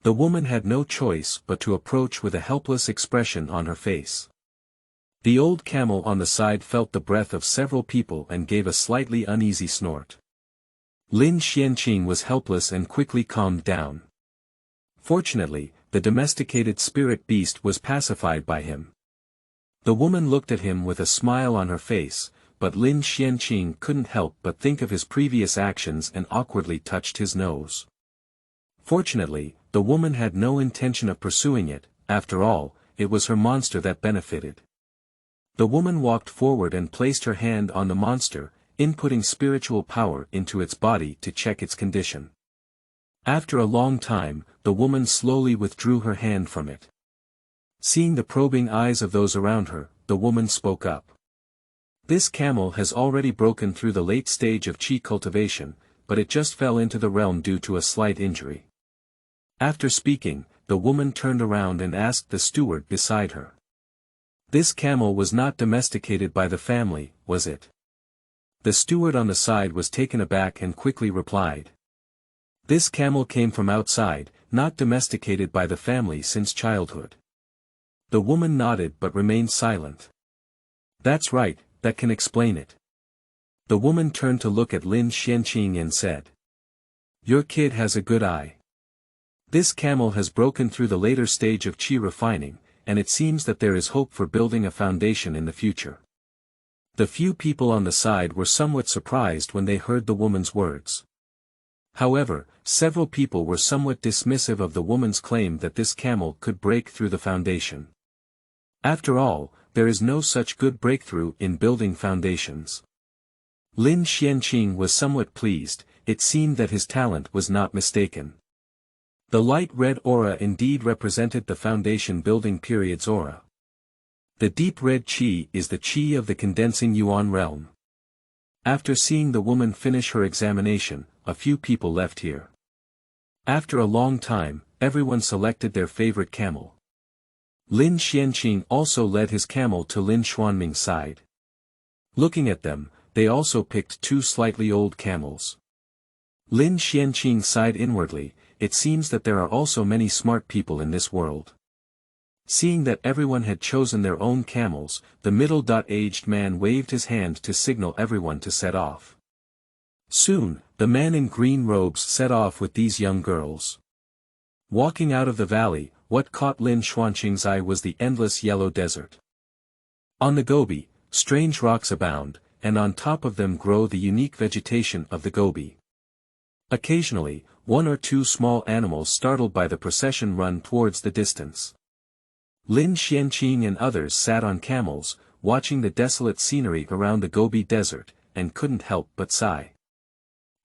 The woman had no choice but to approach with a helpless expression on her face. The old camel on the side felt the breath of several people and gave a slightly uneasy snort. Lin Xuanqing was helpless and quickly calmed down. Fortunately, the domesticated spirit beast was pacified by him. The woman looked at him with a smile on her face, but Lin Xuanqing couldn't help but think of his previous actions and awkwardly touched his nose. Fortunately, the woman had no intention of pursuing it. After all, it was her monster that benefited. The woman walked forward and placed her hand on the monster, inputting spiritual power into its body to check its condition. After a long time, the woman slowly withdrew her hand from it. Seeing the probing eyes of those around her, the woman spoke up. This camel has already broken through the late stage of qi cultivation, but it just fell into the realm due to a slight injury. After speaking, the woman turned around and asked the steward beside her. This camel was not domesticated by the family, was it? The steward on the side was taken aback and quickly replied. This camel came from outside, not domesticated by the family since childhood. The woman nodded but remained silent. That's right, that can explain it. The woman turned to look at Lin Xuanqing and said. Your kid has a good eye. This camel has broken through the later stage of qi refining, and it seems that there is hope for building a foundation in the future. The few people on the side were somewhat surprised when they heard the woman's words. However, several people were somewhat dismissive of the woman's claim that this camel could break through the foundation. After all, there is no such good breakthrough in building foundations. Lin Xuanqing was somewhat pleased. It seemed that his talent was not mistaken. The light red aura indeed represented the foundation building period's aura. The deep red qi is the qi of the condensing yuan realm. After seeing the woman finish her examination, a few people left here. After a long time, everyone selected their favorite camel. Lin Xuanqing also led his camel to Lin Xuanqing's side. Looking at them, they also picked 2 slightly old camels. Lin Xuanqing sighed inwardly. It seems that there are also many smart people in this world. Seeing that everyone had chosen their own camels, the middle-aged man waved his hand to signal everyone to set off. Soon, the man in green robes set off with these young girls. Walking out of the valley, what caught Lin Xuanqing's eye was the endless yellow desert. On the Gobi, strange rocks abound, and on top of them grow the unique vegetation of the Gobi. Occasionally, 1 or 2 small animals startled by the procession run towards the distance. Lin Xuanqing and others sat on camels, watching the desolate scenery around the Gobi Desert, and couldn't help but sigh.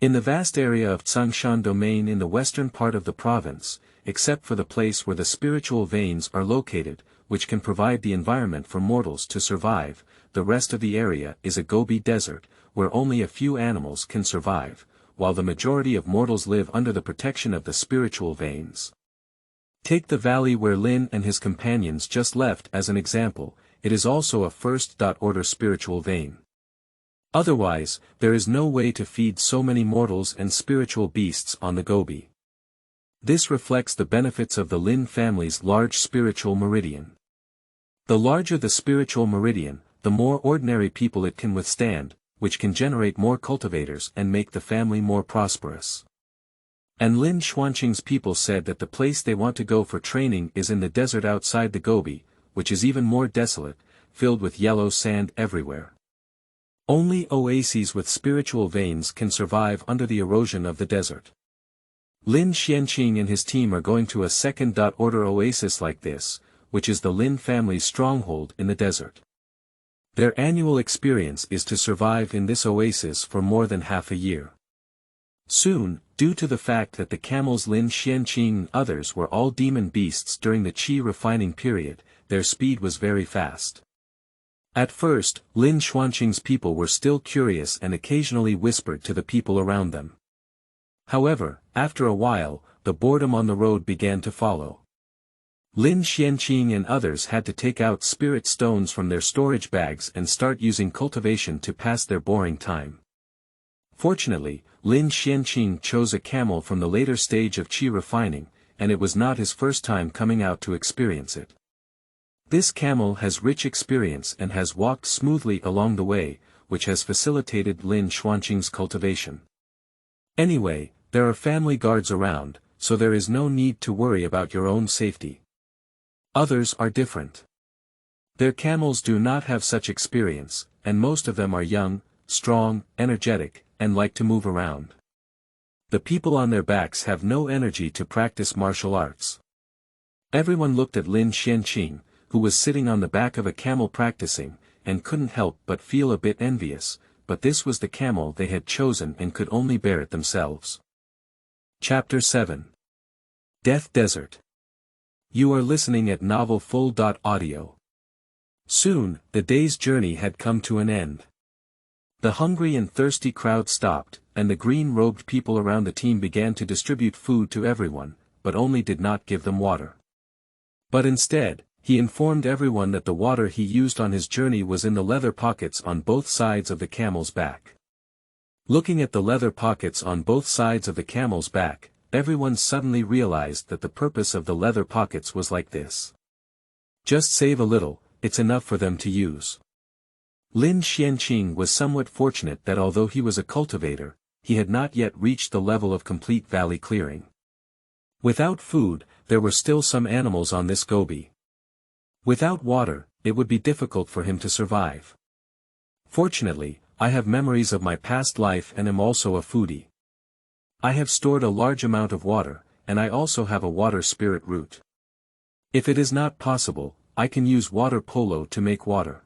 In the vast area of Tsangshan domain in the western part of the province, except for the place where the spiritual veins are located, which can provide the environment for mortals to survive, the rest of the area is a Gobi Desert, where only a few animals can survive, while the majority of mortals live under the protection of the spiritual veins. Take the valley where Lin and his companions just left as an example. It is also a first-order spiritual vein. Otherwise, there is no way to feed so many mortals and spiritual beasts on the Gobi. This reflects the benefits of the Lin family's large spiritual meridian. The larger the spiritual meridian, the more ordinary people it can withstand, which can generate more cultivators and make the family more prosperous. And Lin Xuanqing's people said that the place they want to go for training is in the desert outside the Gobi, which is even more desolate, filled with yellow sand everywhere. Only oases with spiritual veins can survive under the erosion of the desert. Lin Xuanqing and his team are going to a second-order oasis like this, which is the Lin family's stronghold in the desert. Their annual experience is to survive in this oasis for more than half a year. Soon, due to the fact that the camels Lin Xuanqing and others were all demon beasts during the qi refining period, their speed was very fast. At first, Lin Xuanqing's people were still curious and occasionally whispered to the people around them. However, after a while, the boredom on the road began to follow. Lin Xuanqing and others had to take out spirit stones from their storage bags and start using cultivation to pass their boring time. Fortunately, Lin Xuanqing chose a camel from the later stage of qi refining, and it was not his first time coming out to experience it. This camel has rich experience and has walked smoothly along the way, which has facilitated Lin Xuanqing's cultivation. Anyway, there are family guards around, so there is no need to worry about your own safety. Others are different. Their camels do not have such experience, and most of them are young, strong, energetic, and like to move around. The people on their backs have no energy to practice martial arts. Everyone looked at Lin Xuanqing, who was sitting on the back of a camel practicing, and couldn't help but feel a bit envious, but this was the camel they had chosen and could only bear it themselves. Chapter 7. Death Desert. You are listening at novelfull.audio. Soon, the day's journey had come to an end. The hungry and thirsty crowd stopped, and the green-robed people around the team began to distribute food to everyone, but only did not give them water. But instead, he informed everyone that the water he used on his journey was in the leather pockets on both sides of the camel's back. Looking at the leather pockets on both sides of the camel's back, everyone suddenly realized that the purpose of the leather pockets was like this. Just save a little, it's enough for them to use. Lin Xuanqing was somewhat fortunate that although he was a cultivator, he had not yet reached the level of complete valley clearing. Without food, there were still some animals on this Gobi. Without water, it would be difficult for him to survive. Fortunately, I have memories of my past life and am also a foodie. I have stored a large amount of water, and I also have a water spirit root. If it is not possible, I can use water polo to make water.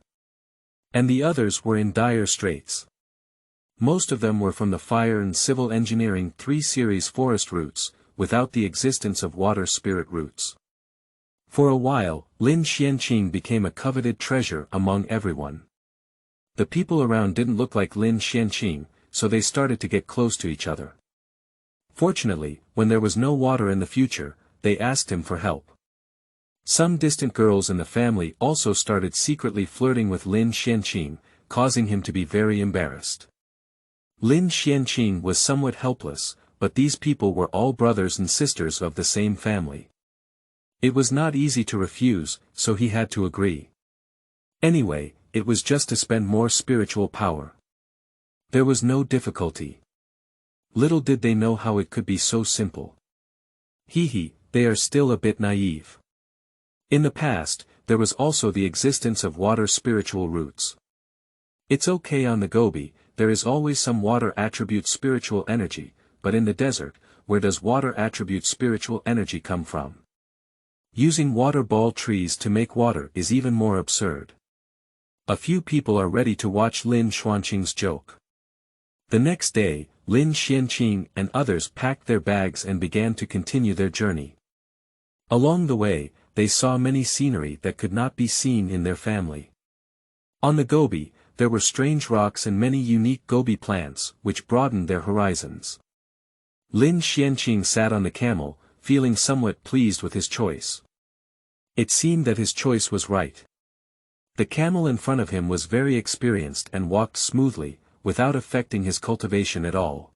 And the others were in dire straits. Most of them were from the Fire and Civil Engineering 3 Series forest roots, without the existence of water spirit roots. For a while, Lin Xuanqing became a coveted treasure among everyone. The people around didn't look like Lin Xuanqing, so they started to get close to each other. Fortunately, when there was no water in the future, they asked him for help. Some distant girls in the family also started secretly flirting with Lin Xuanqing, causing him to be very embarrassed. Lin Xuanqing was somewhat helpless, but these people were all brothers and sisters of the same family. It was not easy to refuse, so he had to agree. Anyway, it was just to spend more spiritual power. There was no difficulty. Little did they know how it could be so simple. They are still a bit naive. In the past, there was also the existence of water spiritual roots. It's okay on the Gobi, there is always some water attribute spiritual energy, but in the desert, where does water attribute spiritual energy come from? Using water ball trees to make water is even more absurd. A few people are ready to watch Lin Xuanqing's joke. The next day, Lin Xuanqing and others packed their bags and began to continue their journey. Along the way, they saw many scenery that could not be seen in their family. On the Gobi, there were strange rocks and many unique Gobi plants, which broadened their horizons. Lin Xuanqing sat on the camel, feeling somewhat pleased with his choice. It seemed that his choice was right. The camel in front of him was very experienced and walked smoothly, without affecting his cultivation at all.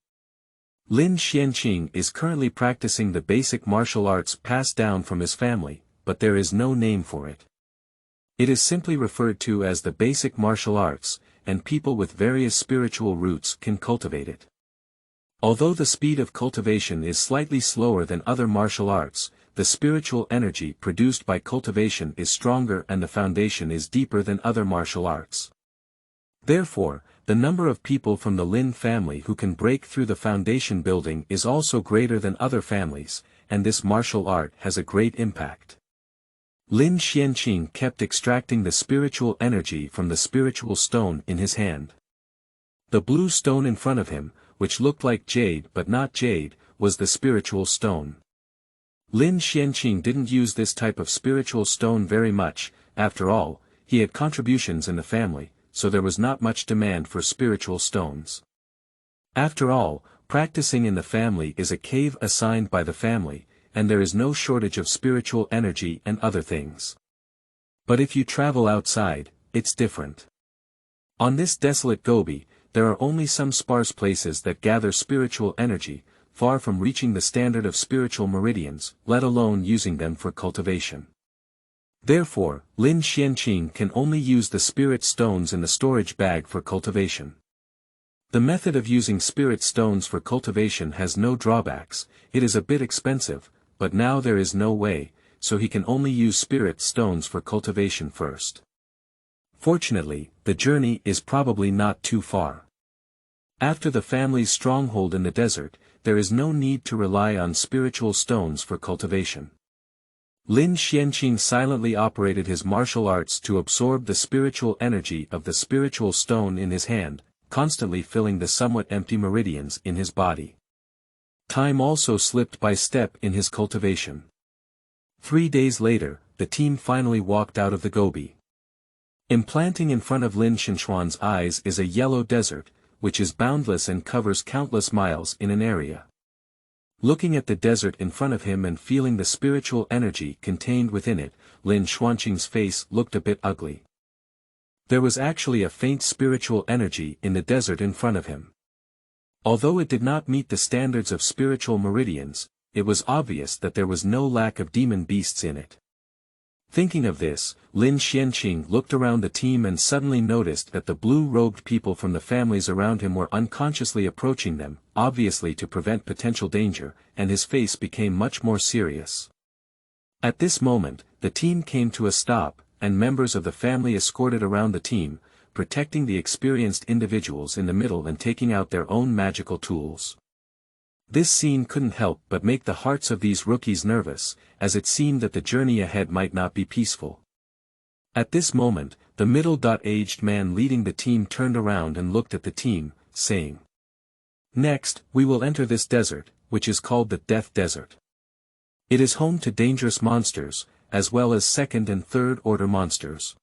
Lin Xuanqing is currently practicing the basic martial arts passed down from his family, but there is no name for it. It is simply referred to as the basic martial arts, and people with various spiritual roots can cultivate it. Although the speed of cultivation is slightly slower than other martial arts, the spiritual energy produced by cultivation is stronger and the foundation is deeper than other martial arts. Therefore, the number of people from the Lin family who can break through the foundation building is also greater than other families, and this martial art has a great impact. Lin Xuanqing kept extracting the spiritual energy from the spiritual stone in his hand. The blue stone in front of him, which looked like jade but not jade, was the spiritual stone. Lin Xuanqing didn't use this type of spiritual stone very much, after all, he had contributions in the family, so there was not much demand for spiritual stones. After all, practicing in the family is a cave assigned by the family, and there is no shortage of spiritual energy and other things. But if you travel outside, it's different. On this desolate Gobi, there are only some sparse places that gather spiritual energy, far from reaching the standard of spiritual meridians, let alone using them for cultivation. Therefore, Lin Xuanqing can only use the spirit stones in the storage bag for cultivation. The method of using spirit stones for cultivation has no drawbacks, it is a bit expensive, but now there is no way, so he can only use spirit stones for cultivation first. Fortunately, the journey is probably not too far. After the family's stronghold in the desert, there is no need to rely on spiritual stones for cultivation. Lin Xuanqing silently operated his martial arts to absorb the spiritual energy of the spiritual stone in his hand, constantly filling the somewhat empty meridians in his body. Time also slipped by step in his cultivation. 3 days later, the team finally walked out of the Gobi. Implanting in front of Lin Xuanquan's eyes is a yellow desert, which is boundless and covers countless miles in an area. Looking at the desert in front of him and feeling the spiritual energy contained within it, Lin Xuanqing's face looked a bit ugly. There was actually a faint spiritual energy in the desert in front of him. Although it did not meet the standards of spiritual meridians, it was obvious that there was no lack of demon beasts in it. Thinking of this, Lin Xuanqing looked around the team and suddenly noticed that the blue-robed people from the families around him were unconsciously approaching them, obviously to prevent potential danger, and his face became much more serious. At this moment, the team came to a stop, and members of the family escorted around the team, protecting the experienced individuals in the middle and taking out their own magical tools. This scene couldn't help but make the hearts of these rookies nervous, as it seemed that the journey ahead might not be peaceful. At this moment, the middle-aged man leading the team turned around and looked at the team, saying, "Next, we will enter this desert, which is called the Death Desert. It is home to dangerous monsters, as well as second and third-order monsters.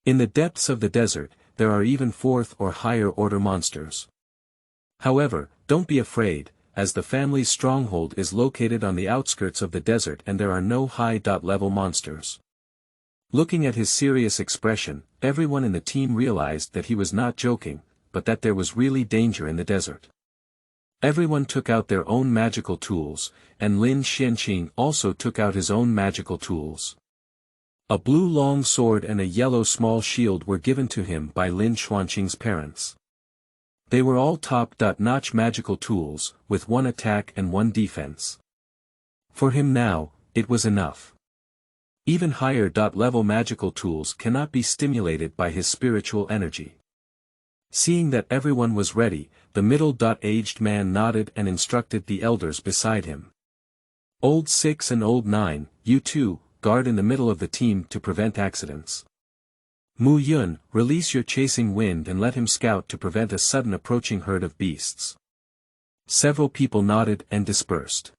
In the depths of the desert, there are even fourth or higher-order monsters. However, don't be afraid, as the family's stronghold is located on the outskirts of the desert and there are no high-level monsters. Looking at his serious expression, everyone in the team realized that he was not joking, but that there was really danger in the desert. Everyone took out their own magical tools, and Lin Xuanqing also took out his own magical tools. A blue long sword and a yellow small shield were given to him by Lin Xuanqing's parents. They were all top-notch magical tools, with one attack and one defense. For him now, it was enough. Even higher-level magical tools cannot be stimulated by his spiritual energy. Seeing that everyone was ready, the middle-aged man nodded and instructed the elders beside him. Old 6 and Old 9, you two, guard in the middle of the team to prevent accidents. Mu Yun, release your chasing wind and let him scout to prevent a sudden approaching herd of beasts. Several people nodded and dispersed.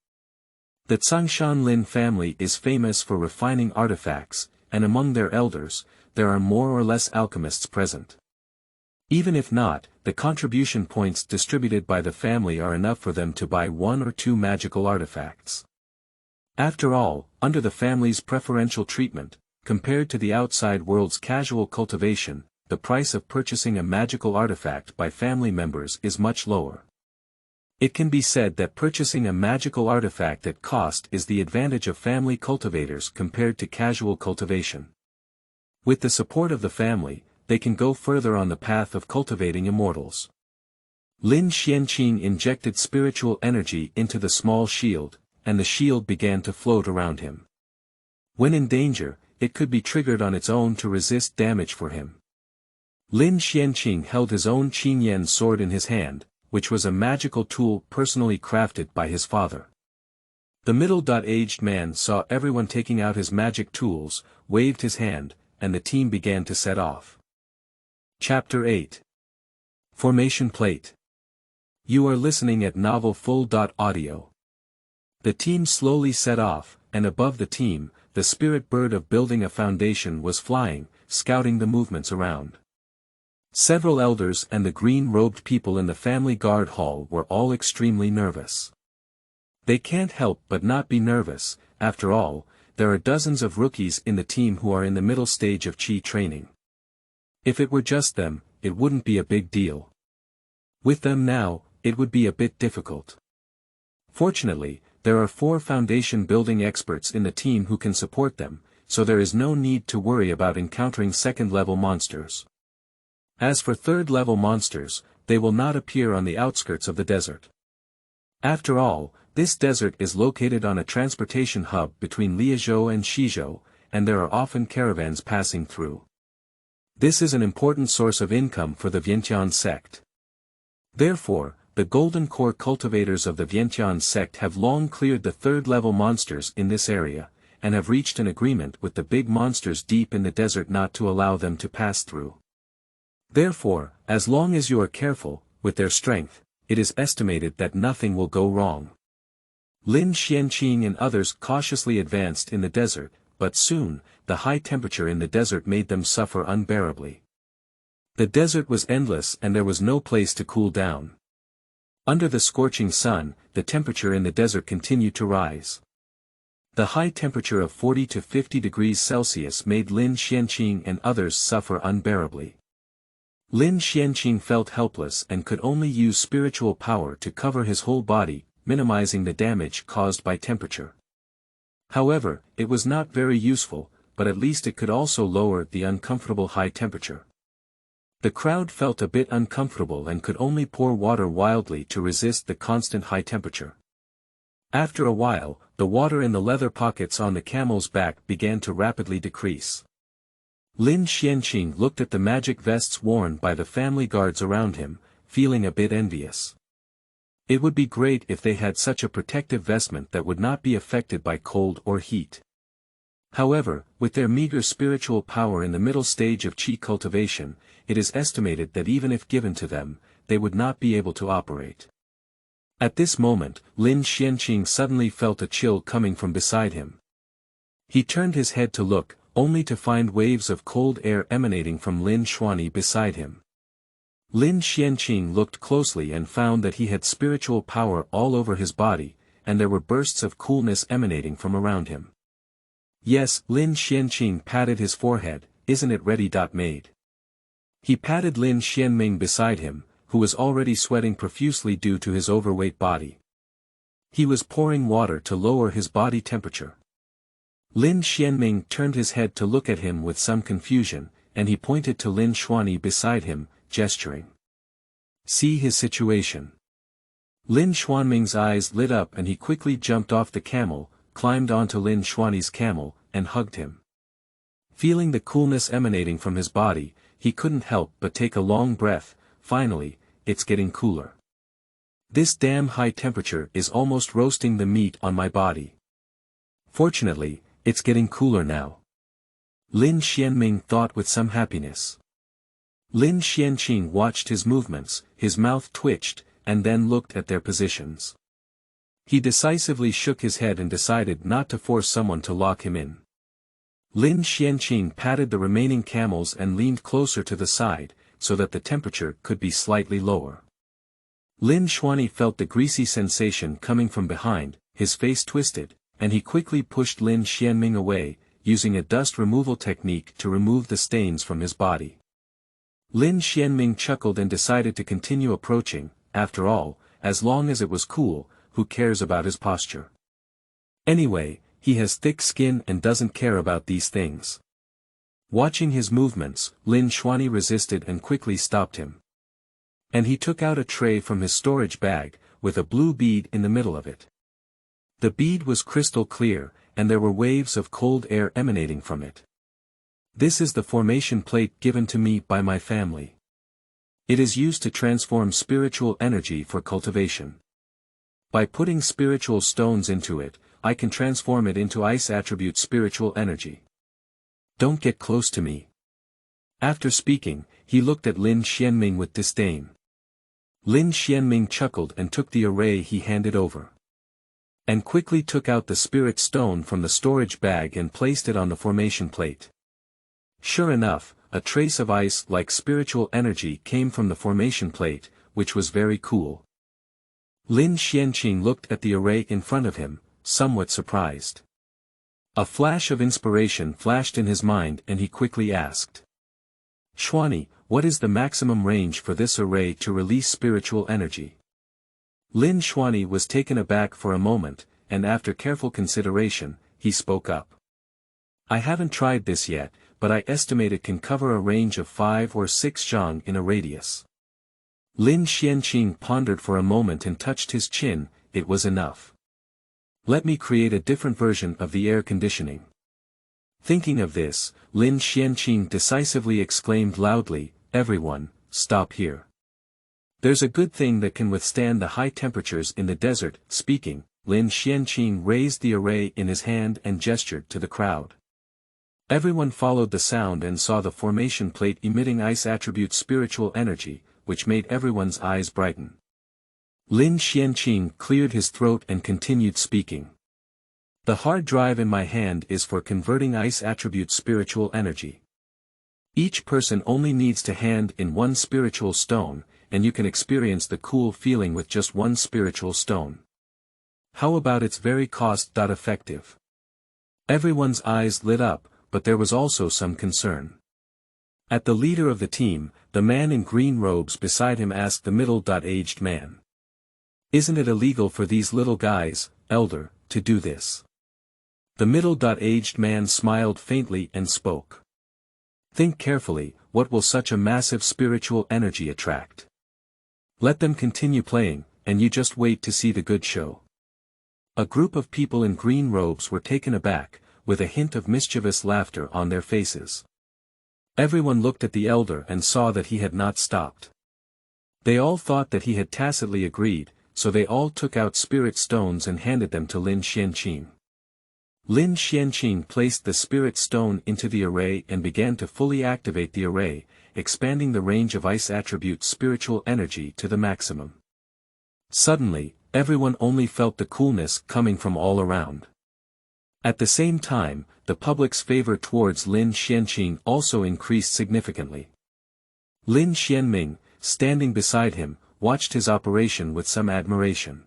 The Zhongshan Lin family is famous for refining artifacts, and among their elders, there are more or less alchemists present. Even if not, the contribution points distributed by the family are enough for them to buy 1 or 2 magical artifacts. After all, under the family's preferential treatment, compared to the outside world's casual cultivation, the price of purchasing a magical artifact by family members is much lower. It can be said that purchasing a magical artifact at cost is the advantage of family cultivators compared to casual cultivation. With the support of the family, they can go further on the path of cultivating immortals. Lin Xuanqing injected spiritual energy into the small shield, and the shield began to float around him. When in danger, it could be triggered on its own to resist damage for him. Lin Xuanqing held his own Qingyan sword in his hand, which was a magical tool personally crafted by his father. The middle-aged man saw everyone taking out his magic tools, waved his hand, and the team began to set off. Chapter 8. Formation Plate. You are listening at Novel Full.audio. The team slowly set off, and above the team, the spirit bird of building a foundation was flying, scouting the movements around. Several elders and the green-robed people in the family guard hall were all extremely nervous. They can't help but not be nervous, after all, there are dozens of rookies in the team who are in the middle stage of Qi training. If it were just them, it wouldn't be a big deal. With them now, it would be a bit difficult. Fortunately, there are 4 foundation building experts in the team who can support them, so there is no need to worry about encountering second-level monsters. As for third-level monsters, they will not appear on the outskirts of the desert. After all, this desert is located on a transportation hub between Liezhou and Shizhou, and there are often caravans passing through. This is an important source of income for the Vientiane sect. Therefore, the Golden Core cultivators of the Vientiane sect have long cleared the third-level monsters in this area, and have reached an agreement with the big monsters deep in the desert not to allow them to pass through. Therefore, as long as you are careful, with their strength, it is estimated that nothing will go wrong. Lin Xuanqing and others cautiously advanced in the desert, but soon, the high temperature in the desert made them suffer unbearably. The desert was endless and there was no place to cool down. Under the scorching sun, the temperature in the desert continued to rise. The high temperature of 40 to 50 degrees Celsius made Lin Xuanqing and others suffer unbearably. Lin Xuanqing felt helpless and could only use spiritual power to cover his whole body, minimizing the damage caused by temperature. However, it was not very useful, but at least it could also lower the uncomfortable high temperature. The crowd felt a bit uncomfortable and could only pour water wildly to resist the constant high temperature. After a while, the water in the leather pockets on the camel's back began to rapidly decrease. Lin Xuanqing looked at the magic vests worn by the family guards around him, feeling a bit envious. It would be great if they had such a protective vestment that would not be affected by cold or heat. However, with their meager spiritual power in the middle stage of Qi cultivation, it is estimated that even if given to them, they would not be able to operate. At this moment, Lin Xuanqing suddenly felt a chill coming from beside him. He turned his head to look, only to find waves of cold air emanating from Lin Xuanqing beside him. Lin Xuanqing looked closely and found that he had spiritual power all over his body, and there were bursts of coolness emanating from around him. Yes, Lin Xuanqing patted his forehead, isn't it ready? Made. He patted Lin Xuanming beside him, who was already sweating profusely due to his overweight body. He was pouring water to lower his body temperature. Lin Xuanming turned his head to look at him with some confusion, and he pointed to Lin Xuanyi beside him, gesturing. See his situation. Lin Xuanming's eyes lit up and he quickly jumped off the camel, climbed onto Lin Xuanyi's camel, and hugged him. Feeling the coolness emanating from his body, he couldn't help but take a long breath. Finally, it's getting cooler. This damn high temperature is almost roasting the meat on my body. Fortunately, it's getting cooler now. Lin Xuanming thought with some happiness. Lin Xuanqing watched his movements, his mouth twitched, and then looked at their positions. He decisively shook his head and decided not to force someone to lock him in. Lin Xuanqing patted the remaining camels and leaned closer to the side, so that the temperature could be slightly lower. Lin Xuanyi felt the greasy sensation coming from behind, his face twisted, and he quickly pushed Lin Xuanming away, using a dust removal technique to remove the stains from his body. Lin Xuanming chuckled and decided to continue approaching. After all, as long as it was cool, who cares about his posture? Anyway, he has thick skin and doesn't care about these things. Watching his movements, Lin Xuanyi resisted and quickly stopped him. And he took out a tray from his storage bag, with a blue bead in the middle of it. The bead was crystal clear, and there were waves of cold air emanating from it. This is the formation plate given to me by my family. It is used to transform spiritual energy for cultivation. By putting spiritual stones into it, I can transform it into ice attribute spiritual energy. Don't get close to me. After speaking, he looked at Lin Xuanming with disdain. Lin Xuanming chuckled and took the array he handed over. And quickly took out the spirit stone from the storage bag and placed it on the formation plate. Sure enough, a trace of ice-like spiritual energy came from the formation plate, which was very cool. Lin Xuanqing looked at the array in front of him, somewhat surprised. A flash of inspiration flashed in his mind and he quickly asked. Xuanyi, what is the maximum range for this array to release spiritual energy? Lin Xuanyi was taken aback for a moment, and after careful consideration, he spoke up. I haven't tried this yet, but I estimate it can cover a range of 5 or 6 zhang in a radius. Lin Xuanqing pondered for a moment and touched his chin. It was enough. Let me create a different version of the air conditioning. Thinking of this, Lin Xuanqing decisively exclaimed loudly, everyone, stop here. There's a good thing that can withstand the high temperatures in the desert. Speaking, Lin Xuanqing raised the array in his hand and gestured to the crowd. Everyone followed the sound and saw the formation plate emitting ice attribute spiritual energy, which made everyone's eyes brighten. Lin Xuanqing cleared his throat and continued speaking. The hard drive in my hand is for converting ice attribute spiritual energy. Each person only needs to hand in 1 spiritual stone, and you can experience the cool feeling with just 1 spiritual stone. How about it's very cost-effective? Everyone's eyes lit up, but there was also some concern. At the leader of the team, the man in green robes beside him asked the middle-aged man. Isn't it illegal for these little guys, elder, to do this? The middle-aged man smiled faintly and spoke. Think carefully, what will such a massive spiritual energy attract? Let them continue playing, and you just wait to see the good show. A group of people in green robes were taken aback, with a hint of mischievous laughter on their faces. Everyone looked at the elder and saw that he had not stopped. They all thought that he had tacitly agreed, so they all took out spirit stones and handed them to Lin Xuanqing. Lin Xuanqing placed the spirit stone into the array and began to fully activate the array, expanding the range of ice attribute spiritual energy to the maximum. Suddenly, everyone only felt the coolness coming from all around. At the same time, the public's favor towards Lin Xuanqing also increased significantly. Lin Xuanming, standing beside him, watched his operation with some admiration.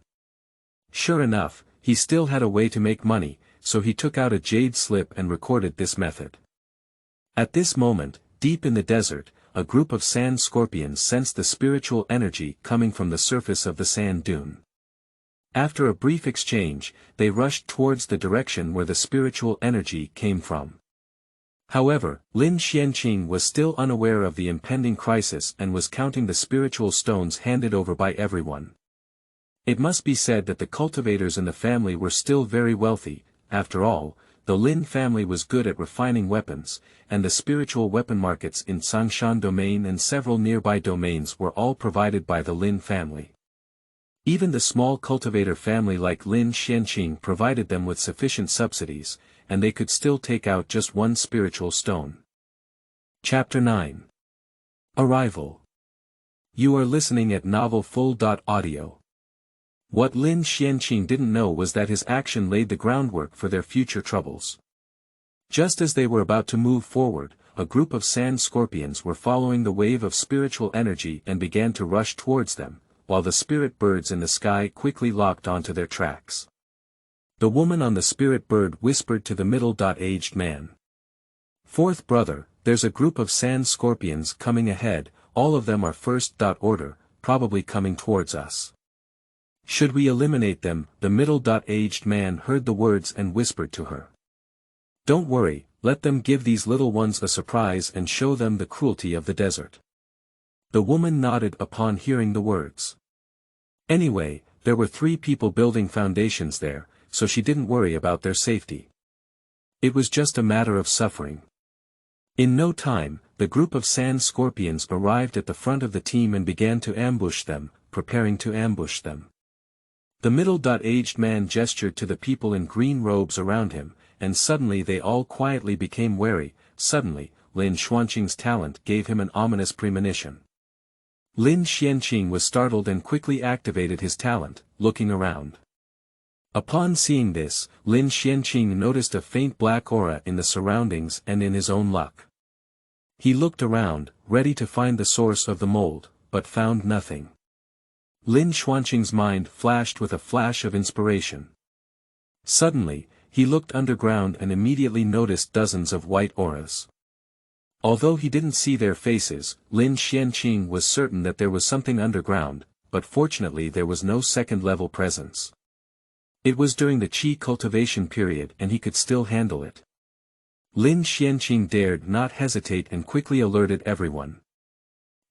Sure enough, he still had a way to make money, so he took out a jade slip and recorded this method. At this moment, deep in the desert, a group of sand scorpions sensed the spiritual energy coming from the surface of the sand dune. After a brief exchange, they rushed towards the direction where the spiritual energy came from. However, Lin Xuanqing was still unaware of the impending crisis and was counting the spiritual stones handed over by everyone. It must be said that the cultivators in the family were still very wealthy. After all, the Lin family was good at refining weapons, and the spiritual weapon markets in Sangshan domain and several nearby domains were all provided by the Lin family. Even the small cultivator family like Lin Xuanqing provided them with sufficient subsidies, and they could still take out just one spiritual stone. Chapter 9. Arrival. You are listening at novelfull.audio. What Lin Xuanqing didn't know was that his action laid the groundwork for their future troubles. Just as they were about to move forward, a group of sand scorpions were following the wave of spiritual energy and began to rush towards them, while the spirit birds in the sky quickly locked onto their tracks. The woman on the spirit bird whispered to the middle-aged man. "Fourth brother, there's a group of sand scorpions coming ahead, all of them are first order, probably coming towards us. Should we eliminate them?" The middle-aged man heard the words and whispered to her. "Don't worry, let them give these little ones a surprise and show them the cruelty of the desert." The woman nodded upon hearing the words. Anyway, there were 3 people building foundations there, so she didn't worry about their safety. It was just a matter of suffering. In no time, the group of sand scorpions arrived at the front of the team and began to ambush them, preparing to ambush them. The middle-aged man gestured to the people in green robes around him, and suddenly they all quietly became wary. Suddenly, Lin Xuanqing's talent gave him an ominous premonition. Lin Xuanqing was startled and quickly activated his talent, looking around. Upon seeing this, Lin Xuanqing noticed a faint black aura in the surroundings and in his own luck. He looked around, ready to find the source of the mold, but found nothing. Lin Xuanqing's mind flashed with a flash of inspiration. Suddenly, he looked underground and immediately noticed dozens of white auras. Although he didn't see their faces, Lin Xuanqing was certain that there was something underground, but fortunately there was no second-level presence. It was during the qi cultivation period and he could still handle it. Lin Xuanqing dared not hesitate and quickly alerted everyone.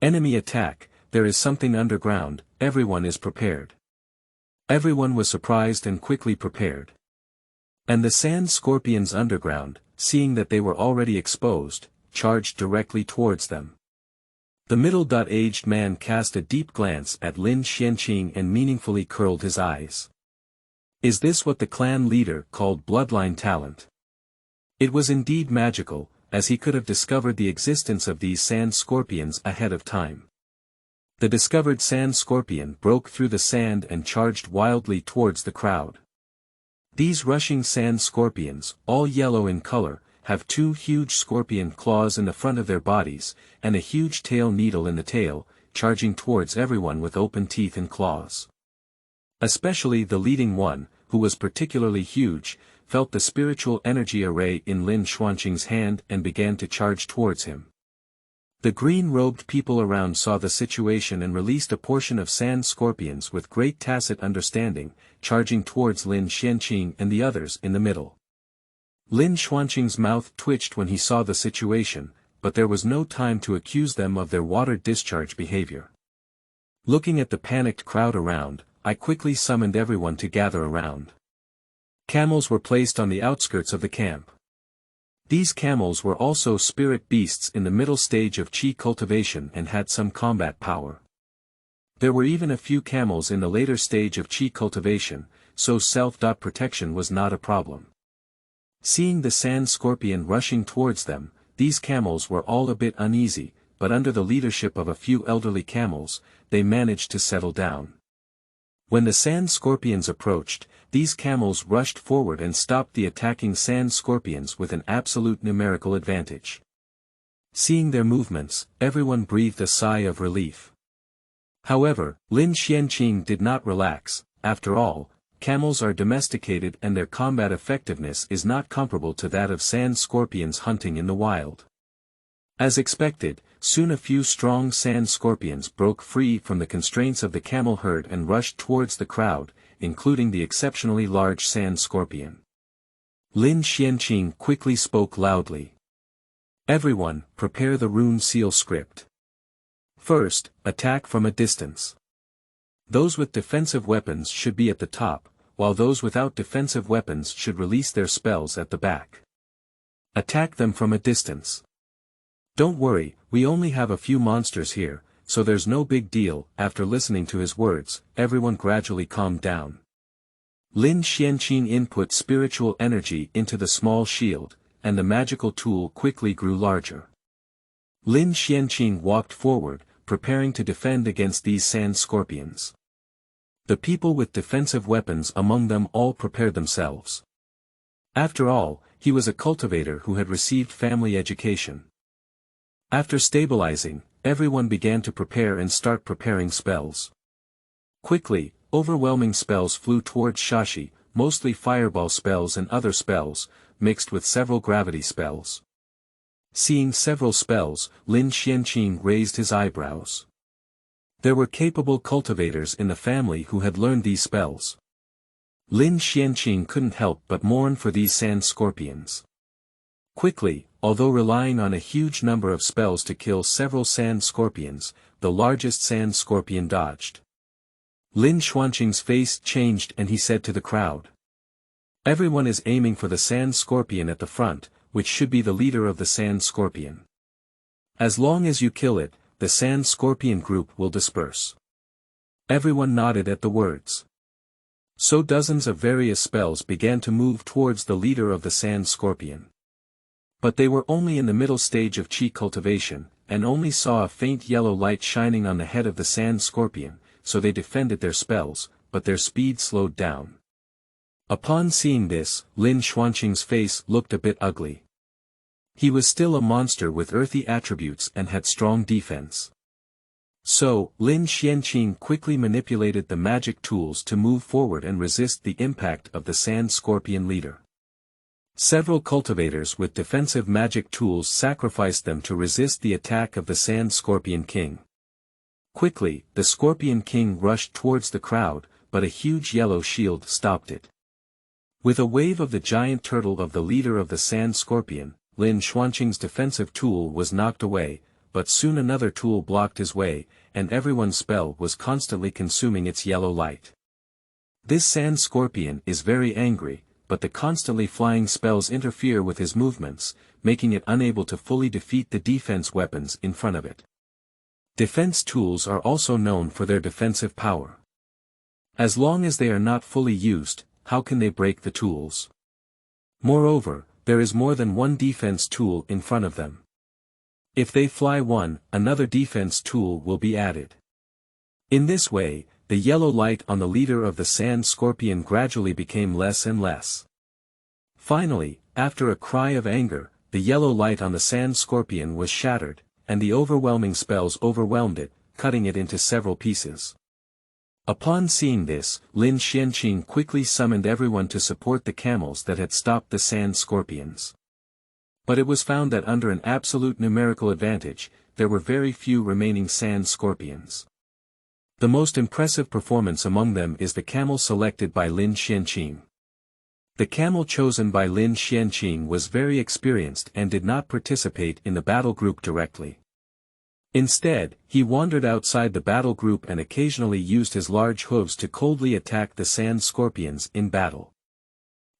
"Enemy attack, there is something underground, everyone is prepared." Everyone was surprised and quickly prepared. And the sand scorpions underground, seeing that they were already exposed, charged directly towards them. The middle-aged man cast a deep glance at Lin Xuanqing and meaningfully curled his eyes. Is this what the clan leader called bloodline talent? It was indeed magical, as he could have discovered the existence of these sand scorpions ahead of time. The discovered sand scorpion broke through the sand and charged wildly towards the crowd. These rushing sand scorpions, all yellow in color, have 2 huge scorpion claws in the front of their bodies, and a huge tail needle in the tail, charging towards everyone with open teeth and claws. Especially the leading one, who was particularly huge, felt the spiritual energy array in Lin Xuanqing's hand and began to charge towards him. The green-robed people around saw the situation and released a portion of sand scorpions with great tacit understanding, charging towards Lin Xuanqing and the others in the middle. Lin Xuanqing's mouth twitched when he saw the situation, but there was no time to accuse them of their water discharge behavior. Looking at the panicked crowd around, I quickly summoned everyone to gather around. Camels were placed on the outskirts of the camp. These camels were also spirit beasts in the middle stage of qi cultivation and had some combat power. There were even a few camels in the later stage of qi cultivation, so self-protection was not a problem. Seeing the sand scorpion rushing towards them, these camels were all a bit uneasy, but under the leadership of a few elderly camels, they managed to settle down. When the sand scorpions approached, these camels rushed forward and stopped the attacking sand scorpions with an absolute numerical advantage. Seeing their movements, everyone breathed a sigh of relief. However, Lin Xuanqing did not relax. After all, camels are domesticated and their combat effectiveness is not comparable to that of sand scorpions hunting in the wild. As expected, soon a few strong sand scorpions broke free from the constraints of the camel herd and rushed towards the crowd, including the exceptionally large sand scorpion. Lin Xuanqing quickly spoke loudly. Everyone, prepare the rune seal script. First, attack from a distance. Those with defensive weapons should be at the top, while those without defensive weapons should release their spells at the back. Attack them from a distance. Don't worry, we only have a few monsters here, so there's no big deal. After listening to his words, everyone gradually calmed down. Lin Xuanqing input spiritual energy into the small shield, and the magical tool quickly grew larger. Lin Xuanqing walked forward, preparing to defend against these sand scorpions. The people with defensive weapons among them all prepared themselves. After all, he was a cultivator who had received family education. After stabilizing, everyone began to prepare and start preparing spells. Quickly, overwhelming spells flew towards Shashi, mostly fireball spells and other spells, mixed with several gravity spells. Seeing several spells, Lin Xuanqing raised his eyebrows. There were capable cultivators in the family who had learned these spells. Lin Xuanqing couldn't help but mourn for these sand scorpions. Quickly, although relying on a huge number of spells to kill several sand scorpions, the largest sand scorpion dodged. Lin Xuanqing's face changed and he said to the crowd. Everyone is aiming for the sand scorpion at the front, which should be the leader of the sand scorpion. As long as you kill it, the sand scorpion group will disperse. Everyone nodded at the words. So dozens of various spells began to move towards the leader of the sand scorpion. But they were only in the middle stage of chi cultivation, and only saw a faint yellow light shining on the head of the sand scorpion, so they defended their spells, but their speed slowed down. Upon seeing this, Lin Xuanqing's face looked a bit ugly. He was still a monster with earthy attributes and had strong defense. So, Lin Xuanqing quickly manipulated the magic tools to move forward and resist the impact of the sand scorpion leader. Several cultivators with defensive magic tools sacrificed them to resist the attack of the sand scorpion king. Quickly, the scorpion king rushed towards the crowd, but a huge yellow shield stopped it. With a wave of the giant turtle of the leader of the sand scorpion, Lin Xuanqing's defensive tool was knocked away, but soon another tool blocked his way, and everyone's spell was constantly consuming its yellow light. This sand scorpion is very angry, but the constantly flying spells interfere with his movements, making it unable to fully defeat the defense weapons in front of it. Defense tools are also known for their defensive power. As long as they are not fully used, how can they break the tools? Moreover, there is more than one defense tool in front of them. If they fly one, another defense tool will be added. In this way, the yellow light on the leader of the sand scorpion gradually became less and less. Finally, after a cry of anger, the yellow light on the sand scorpion was shattered, and the overwhelming spells overwhelmed it, cutting it into several pieces. Upon seeing this, Lin Xuanqing quickly summoned everyone to support the camels that had stopped the sand scorpions. But it was found that under an absolute numerical advantage, there were very few remaining sand scorpions. The most impressive performance among them is the camel selected by Lin Xuanqing. The camel chosen by Lin Xuanqing was very experienced and did not participate in the battle group directly. Instead, he wandered outside the battle group and occasionally used his large hooves to coldly attack the sand scorpions in battle.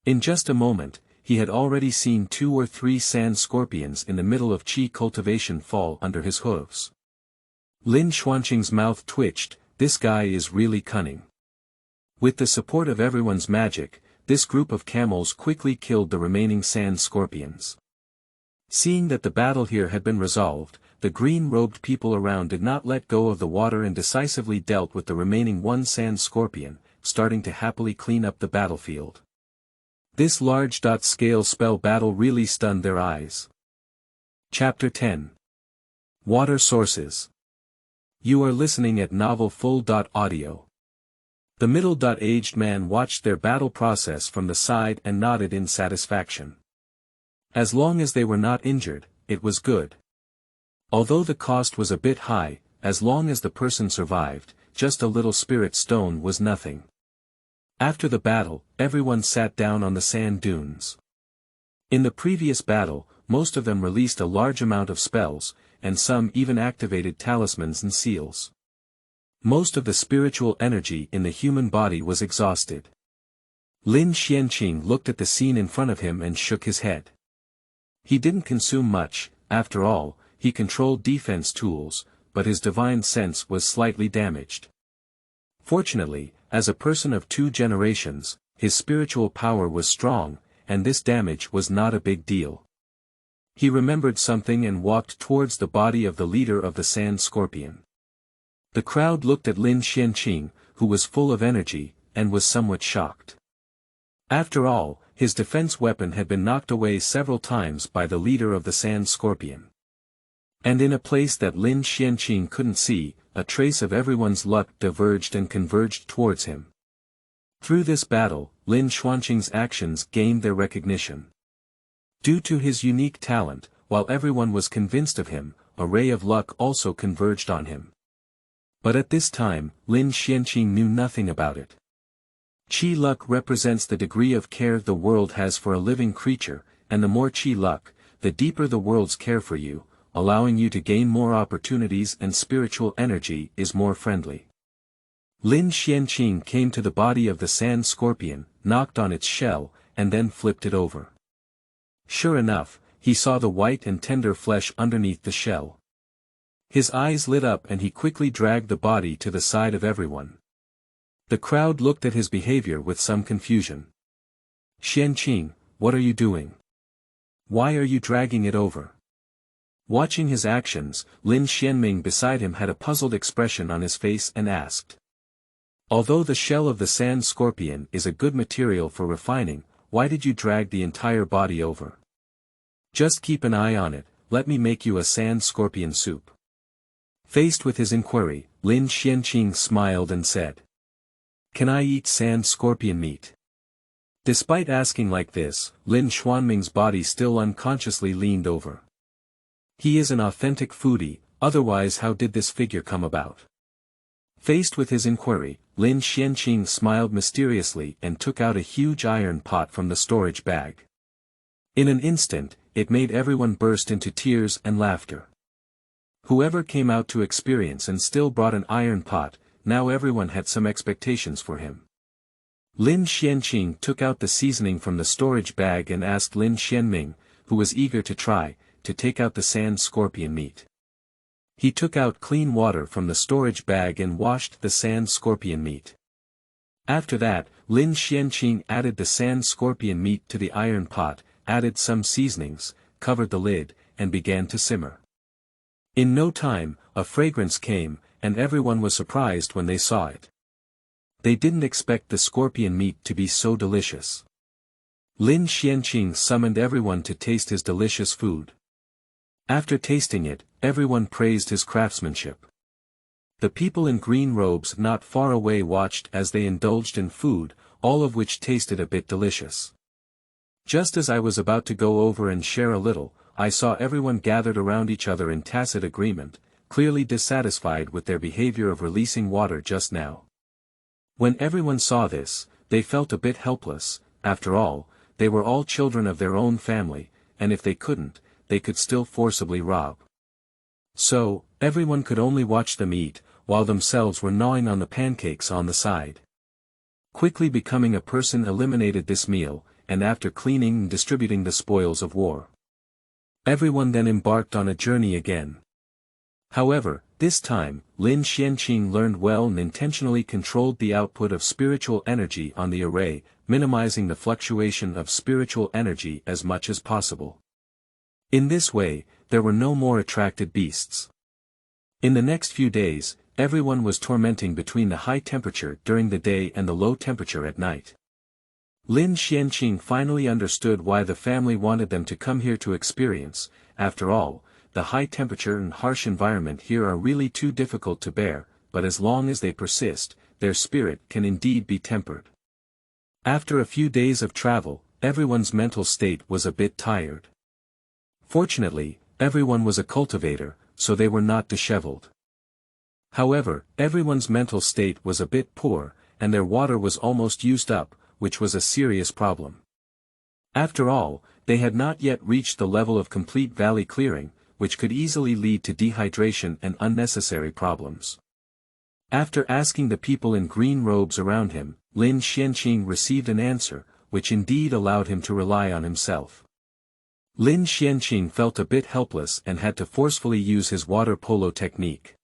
In just a moment, he had already seen 2 or 3 sand scorpions in the middle of chi cultivation fall under his hooves. Lin Xuanqing's mouth twitched. This guy is really cunning. With the support of everyone's magic, this group of camels quickly killed the remaining sand scorpions. Seeing that the battle here had been resolved, the green-robed people around did not let go of the water and decisively dealt with the remaining 1 sand scorpion, starting to happily clean up the battlefield. This large-scale spell battle really stunned their eyes. Chapter 10. Water Sources. You are listening at Novel Full. Audio. The middle-aged man watched their battle process from the side and nodded in satisfaction. As long as they were not injured, it was good. Although the cost was a bit high, as long as the person survived, just a little spirit stone was nothing. After the battle, everyone sat down on the sand dunes. In the previous battle, most of them released a large amount of spells, and some even activated talismans and seals. Most of the spiritual energy in the human body was exhausted. Lin Xuanqing looked at the scene in front of him and shook his head. He didn't consume much, after all, he controlled defense tools, but his divine sense was slightly damaged. Fortunately, as a person of 2 generations, his spiritual power was strong, and this damage was not a big deal. He remembered something and walked towards the body of the leader of the Sand Scorpion. The crowd looked at Lin Xuanqing, who was full of energy, and was somewhat shocked. After all, his defense weapon had been knocked away several times by the leader of the Sand Scorpion. And in a place that Lin Xuanqing couldn't see, a trace of everyone's luck diverged and converged towards him. Through this battle, Lin Xuanqing's actions gained their recognition. Due to his unique talent, while everyone was convinced of him, a ray of luck also converged on him. But at this time, Lin Xuanqing knew nothing about it. Qi luck represents the degree of care the world has for a living creature, and the more Qi luck, the deeper the world's care for you, allowing you to gain more opportunities, and spiritual energy is more friendly. Lin Xuanqing came to the body of the Sand Scorpion, knocked on its shell, and then flipped it over. Sure enough, he saw the white and tender flesh underneath the shell. His eyes lit up and he quickly dragged the body to the side of everyone. The crowd looked at his behavior with some confusion. Xuanqing, what are you doing? Why are you dragging it over? Watching his actions, Lin Xuanqing beside him had a puzzled expression on his face and asked. Although the shell of the Sand Scorpion is a good material for refining, why did you drag the entire body over? Just keep an eye on it, let me make you a Sand Scorpion soup. Faced with his inquiry, Lin Xuanqing smiled and said. Can I eat Sand Scorpion meat? Despite asking like this, Lin Xuanqing's body still unconsciously leaned over. He is an authentic foodie, otherwise how did this figure come about? Faced with his inquiry, Lin Xuanqing smiled mysteriously and took out a huge iron pot from the storage bag. In an instant, it made everyone burst into tears and laughter. Whoever came out to experience and still brought an iron pot, now everyone had some expectations for him. Lin Xuanqing took out the seasoning from the storage bag and asked Lin Xuanqing, who was eager to try, to take out the Sand Scorpion meat. He took out clean water from the storage bag and washed the Sand Scorpion meat. After that, Lin Xuanqing added the Sand Scorpion meat to the iron pot, added some seasonings, covered the lid, and began to simmer. In no time, a fragrance came, and everyone was surprised when they saw it. They didn't expect the scorpion meat to be so delicious. Lin Xuanqing summoned everyone to taste his delicious food. After tasting it, everyone praised his craftsmanship. The people in green robes not far away watched as they indulged in food, all of which tasted a bit delicious. Just as I was about to go over and share a little, I saw everyone gathered around each other in tacit agreement, clearly dissatisfied with their behavior of releasing water just now. When everyone saw this, they felt a bit helpless. After all, they were all children of their own family, and if they couldn't, they could still forcibly rob. So, everyone could only watch them eat, while themselves were gnawing on the pancakes on the side. Quickly becoming a person eliminated this meal, and after cleaning and distributing the spoils of war, everyone then embarked on a journey again. However, this time, Lin Xuanqing learned well and intentionally controlled the output of spiritual energy on the array, minimizing the fluctuation of spiritual energy as much as possible. In this way, there were no more attracted beasts. In the next few days, everyone was tormenting between the high temperature during the day and the low temperature at night. Lin Xuanqing finally understood why the family wanted them to come here to experience. After all, the high temperature and harsh environment here are really too difficult to bear, but as long as they persist, their spirit can indeed be tempered. After a few days of travel, everyone's mental state was a bit tired. Fortunately, everyone was a cultivator, so they were not disheveled. However, everyone's mental state was a bit poor, and their water was almost used up, which was a serious problem. After all, they had not yet reached the level of complete valley clearing, which could easily lead to dehydration and unnecessary problems. After asking the people in green robes around him, Lin Xuanqing received an answer, which indeed allowed him to rely on himself. Lin Xuanqing felt a bit helpless and had to forcefully use his water polo technique.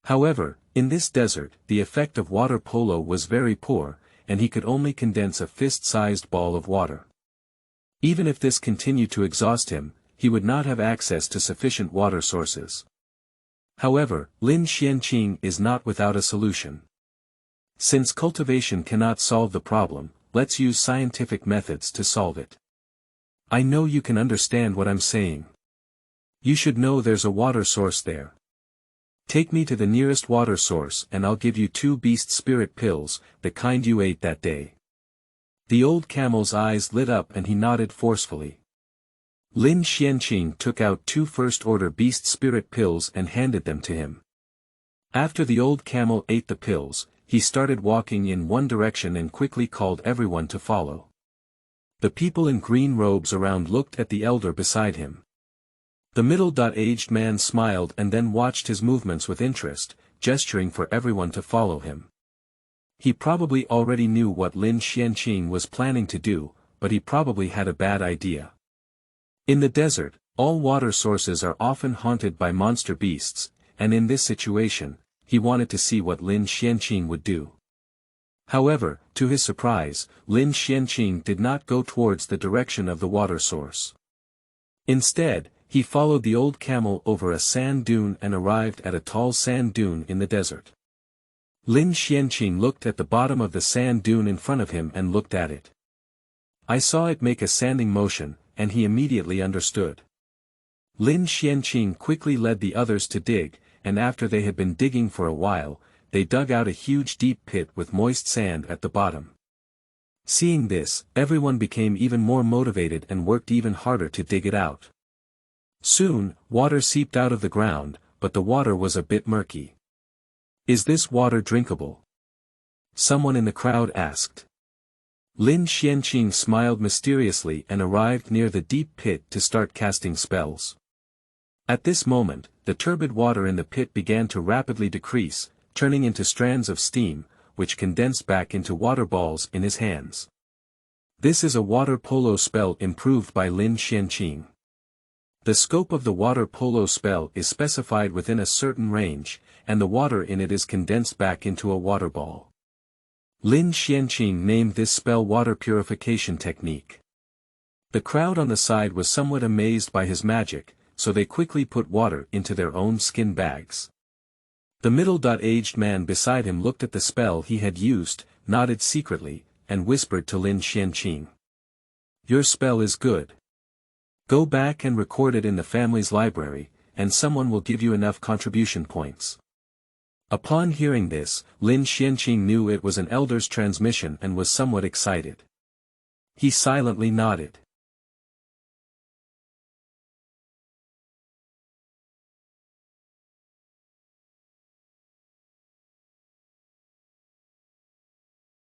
However, in this desert, the effect of water polo was very poor, and he could only condense a fist-sized ball of water. Even if this continued to exhaust him, he would not have access to sufficient water sources. However, Lin Xuanqing is not without a solution. Since cultivation cannot solve the problem, let's use scientific methods to solve it. I know you can understand what I'm saying. You should know there's a water source there. Take me to the nearest water source and I'll give you 2 beast spirit pills, the kind you ate that day. The old camel's eyes lit up and he nodded forcefully. Lin Xuanqing took out 2 first-order beast spirit pills and handed them to him. After the old camel ate the pills, he started walking in one direction and quickly called everyone to follow. The people in green robes around looked at the elder beside him. The middle-aged man smiled and then watched his movements with interest, gesturing for everyone to follow him. He probably already knew what Lin Xuanqing was planning to do, but he probably had a bad idea. In the desert, all water sources are often haunted by monster beasts, and in this situation, he wanted to see what Lin Xuanqing would do. However, to his surprise, Lin Xuanqing did not go towards the direction of the water source. Instead, he followed the old camel over a sand dune and arrived at a tall sand dune in the desert. Lin Xuanqing looked at the bottom of the sand dune in front of him and looked at it. I saw it make a sanding motion, and he immediately understood. Lin Xuanqing quickly led the others to dig, and after they had been digging for a while, they dug out a huge deep pit with moist sand at the bottom. Seeing this, everyone became even more motivated and worked even harder to dig it out. Soon, water seeped out of the ground, but the water was a bit murky. Is this water drinkable? Someone in the crowd asked. Lin Xuanqing smiled mysteriously and arrived near the deep pit to start casting spells. At this moment, the turbid water in the pit began to rapidly decrease, turning into strands of steam, which condensed back into water balls in his hands. This is a water polo spell improved by Lin Xuanqing. The scope of the water polo spell is specified within a certain range, and the water in it is condensed back into a water ball. Lin Xuanqing named this spell Water Purification Technique. The crowd on the side was somewhat amazed by his magic, so they quickly put water into their own skin bags. The middle-aged man beside him looked at the spell he had used, nodded secretly, and whispered to Lin Xuanqing. Your spell is good. Go back and record it in the family's library, and someone will give you enough contribution points. Upon hearing this, Lin Xuanqing knew it was an elder's transmission and was somewhat excited. He silently nodded.